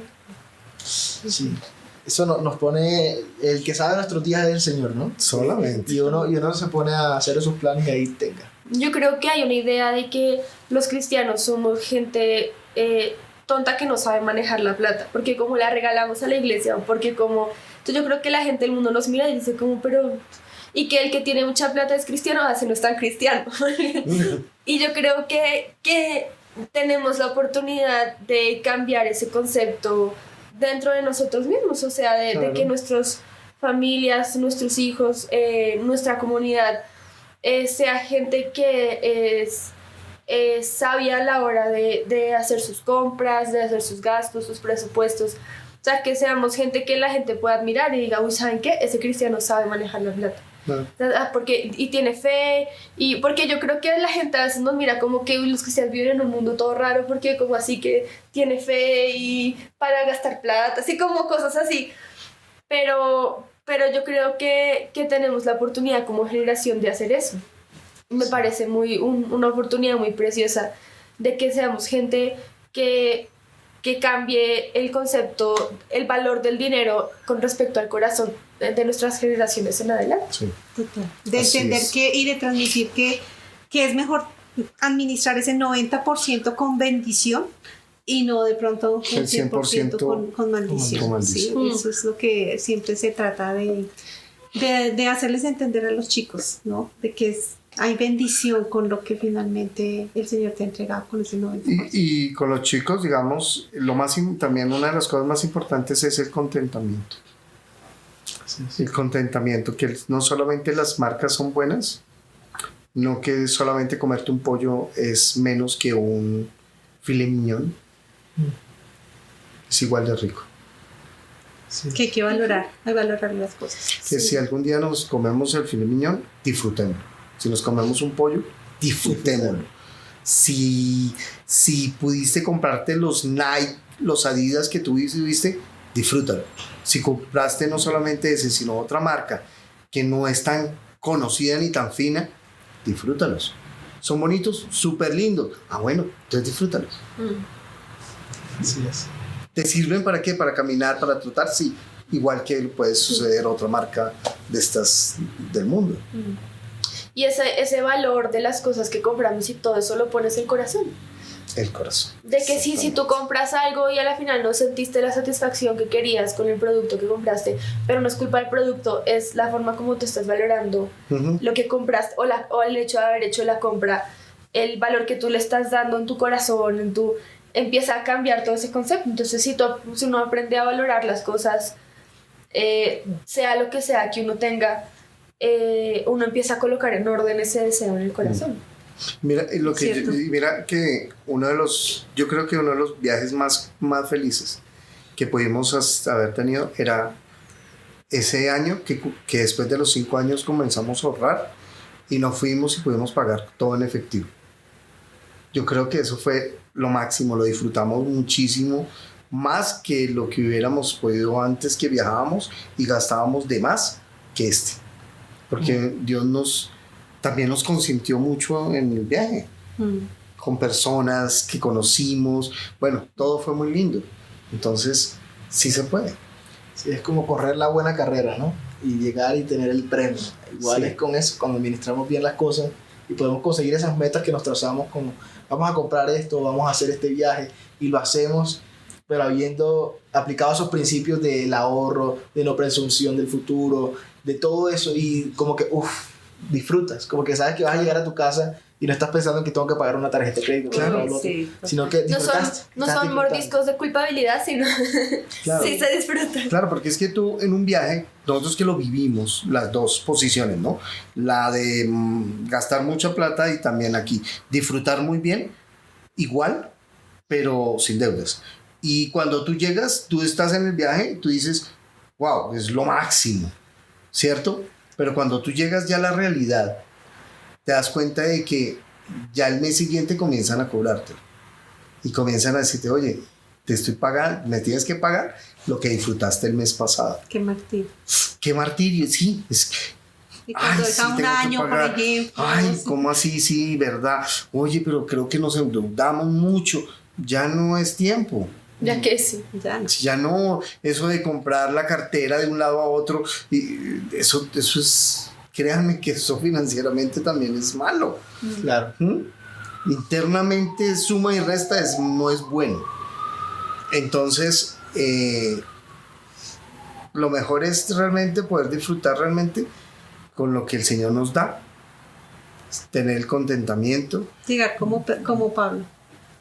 Sí. Eso nos pone, el que sabe nuestros días es el Señor, ¿no? Solamente. Y uno se pone a hacer esos planes y ahí tenga. Yo creo que hay una idea de que los cristianos somos gente tonta que no sabe manejar la plata, porque como la regalamos a la iglesia, porque como... Entonces yo creo que la gente del mundo nos mira y dice como, pero... Y que el que tiene mucha plata es cristiano, así no es tan cristiano. Y yo creo que tenemos la oportunidad de cambiar ese concepto dentro de nosotros mismos, o sea, de que nuestras familias, nuestros hijos, nuestra comunidad sea gente que es sabia a la hora de hacer sus compras, de hacer sus gastos, sus presupuestos. O sea, que seamos gente que la gente pueda admirar y diga, uy, ¿saben qué? Ese cristiano sabe manejar la plata. Y tiene fe, y porque yo creo que la gente a veces nos mira como que los cristianos viven en un mundo todo raro, porque como así que tiene fe y para gastar plata, así como cosas así. Pero yo creo que tenemos la oportunidad como generación de hacer eso. Me parece una oportunidad muy preciosa de que seamos gente que cambie el concepto, el valor del dinero con respecto al corazón de nuestras generaciones en adelante. Sí. De entender y de transmitir que es mejor administrar ese 90% con bendición y no de pronto un 100% con maldición. Sí, eso es lo que siempre se trata de hacerles entender a los chicos, ¿no? De que hay bendición con lo que finalmente el Señor te ha entregado con ese 90%. Y con los chicos, digamos, también una de las cosas más importantes es el contentamiento. El contentamiento, que no solamente las marcas son buenas, no que solamente comerte un pollo es menos que un filet mignon. Es igual de rico. Sí. Que hay que valorar las cosas. Que si algún día nos comemos el filet mignon, disfrutémoslo. Si nos comemos un pollo, disfrutémoslo. Si pudiste comprarte los Nike, los Adidas que tú viste, disfrútalo. Si compraste no solamente ese, sino otra marca que no es tan conocida ni tan fina, disfrútalos. Son bonitos, súper lindos. Bueno, entonces disfrútalos. Así es. ¿Te sirven para qué? ¿Para caminar, para trotar? Sí. Igual que puede suceder a otra marca de estas del mundo. Y ese valor de las cosas que compramos y todo eso lo pones en el corazón. El corazón. De que si tú compras algo y a la final no sentiste la satisfacción que querías con el producto que compraste, pero no es culpa del producto, es la forma como tú estás valorando lo que compraste o el hecho de haber hecho la compra, el valor que tú le estás dando en tu corazón, empieza a cambiar todo ese concepto. Entonces si uno aprende a valorar las cosas, sea lo que sea que uno tenga, uno empieza a colocar en orden ese deseo en el corazón. Mira que yo creo que uno de los viajes más felices que pudimos haber tenido era ese año que después de los 5 años comenzamos a ahorrar y nos fuimos y pudimos pagar todo en efectivo. Yo creo que eso fue lo máximo, lo disfrutamos muchísimo, más que lo que hubiéramos podido antes, que viajábamos y gastábamos de más que porque Dios también nos consintió mucho en el viaje, con personas que conocimos. Bueno, todo fue muy lindo. Entonces, sí se puede. Sí, es como correr la buena carrera, ¿no? Y llegar y tener el premio. Igual es con eso, cuando administramos bien las cosas y podemos conseguir esas metas que nos trazamos, como vamos a comprar esto, vamos a hacer este viaje, y lo hacemos, pero habiendo aplicado esos principios del ahorro, de no presunción del futuro, de todo eso, y como que, disfrutas, como que sabes que vas a llegar a tu casa y no estás pensando en que tengo que pagar una tarjeta de crédito, Claro. sino que No son disfrutando. mordiscos de culpabilidad, sino Claro. sí se disfruta. Claro, porque es que tú en un viaje, nosotros que lo vivimos, las dos posiciones, ¿no? La de gastar mucha plata y también aquí disfrutar muy bien, igual, pero sin deudas. Y cuando tú llegas, tú estás en el viaje, tú dices, wow, es lo máximo, ¿cierto? Pero cuando tú llegas ya a la realidad, te das cuenta de que ya el mes siguiente comienzan a cobrarte y comienzan a decirte, oye, te estoy pagando, me tienes que pagar lo que disfrutaste el mes pasado. Qué martirio. Qué martirio, sí. Y cuando es a un tengo que año, por pagar. ejemplo. Ay, sí. ¿cómo así? Sí, verdad. Oye, pero creo que nos endeudamos mucho. Ya no es tiempo. Ya que sí. Ya no. Ya no, eso de comprar la cartera de un lado a otro, y eso es, créanme que eso financieramente también es malo. Claro. Internamente suma y resta no es bueno. Entonces, lo mejor es realmente poder disfrutar realmente con lo que el Señor nos da, tener el contentamiento. Llegar como Pablo.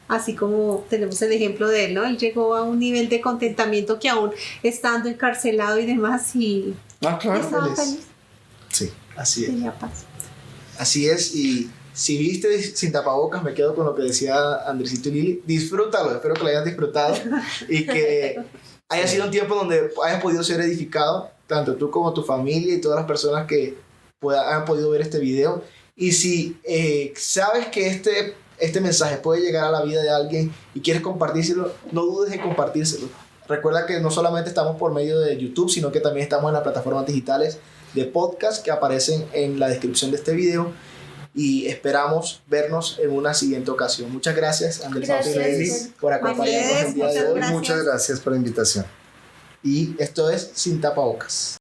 Así como tenemos el ejemplo de él, ¿no? Él llegó a un nivel de contentamiento que aún estando encarcelado y demás, y Claro. estaba feliz. feliz, Sí. Así es. tenía paz. Así es, y si viste sin tapabocas, me quedo con lo que decía Andresito y Lili, disfrútalo, espero que lo hayas disfrutado y que haya sido un tiempo donde hayas podido ser edificado, tanto tú como tu familia y todas las personas que hayan podido ver este video. Y si sabes que este mensaje puede llegar a la vida de alguien y quieres compartírselo, no dudes en compartírselo. Recuerda que no solamente estamos por medio de YouTube, sino que también estamos en las plataformas digitales de podcast que aparecen en la descripción de este video, y esperamos vernos en una siguiente ocasión. Muchas gracias, Andrés Gracias, y Lady, por acompañarnos el día de hoy. Gracias. Muchas gracias por la invitación. Y esto es Sin Tapabocas.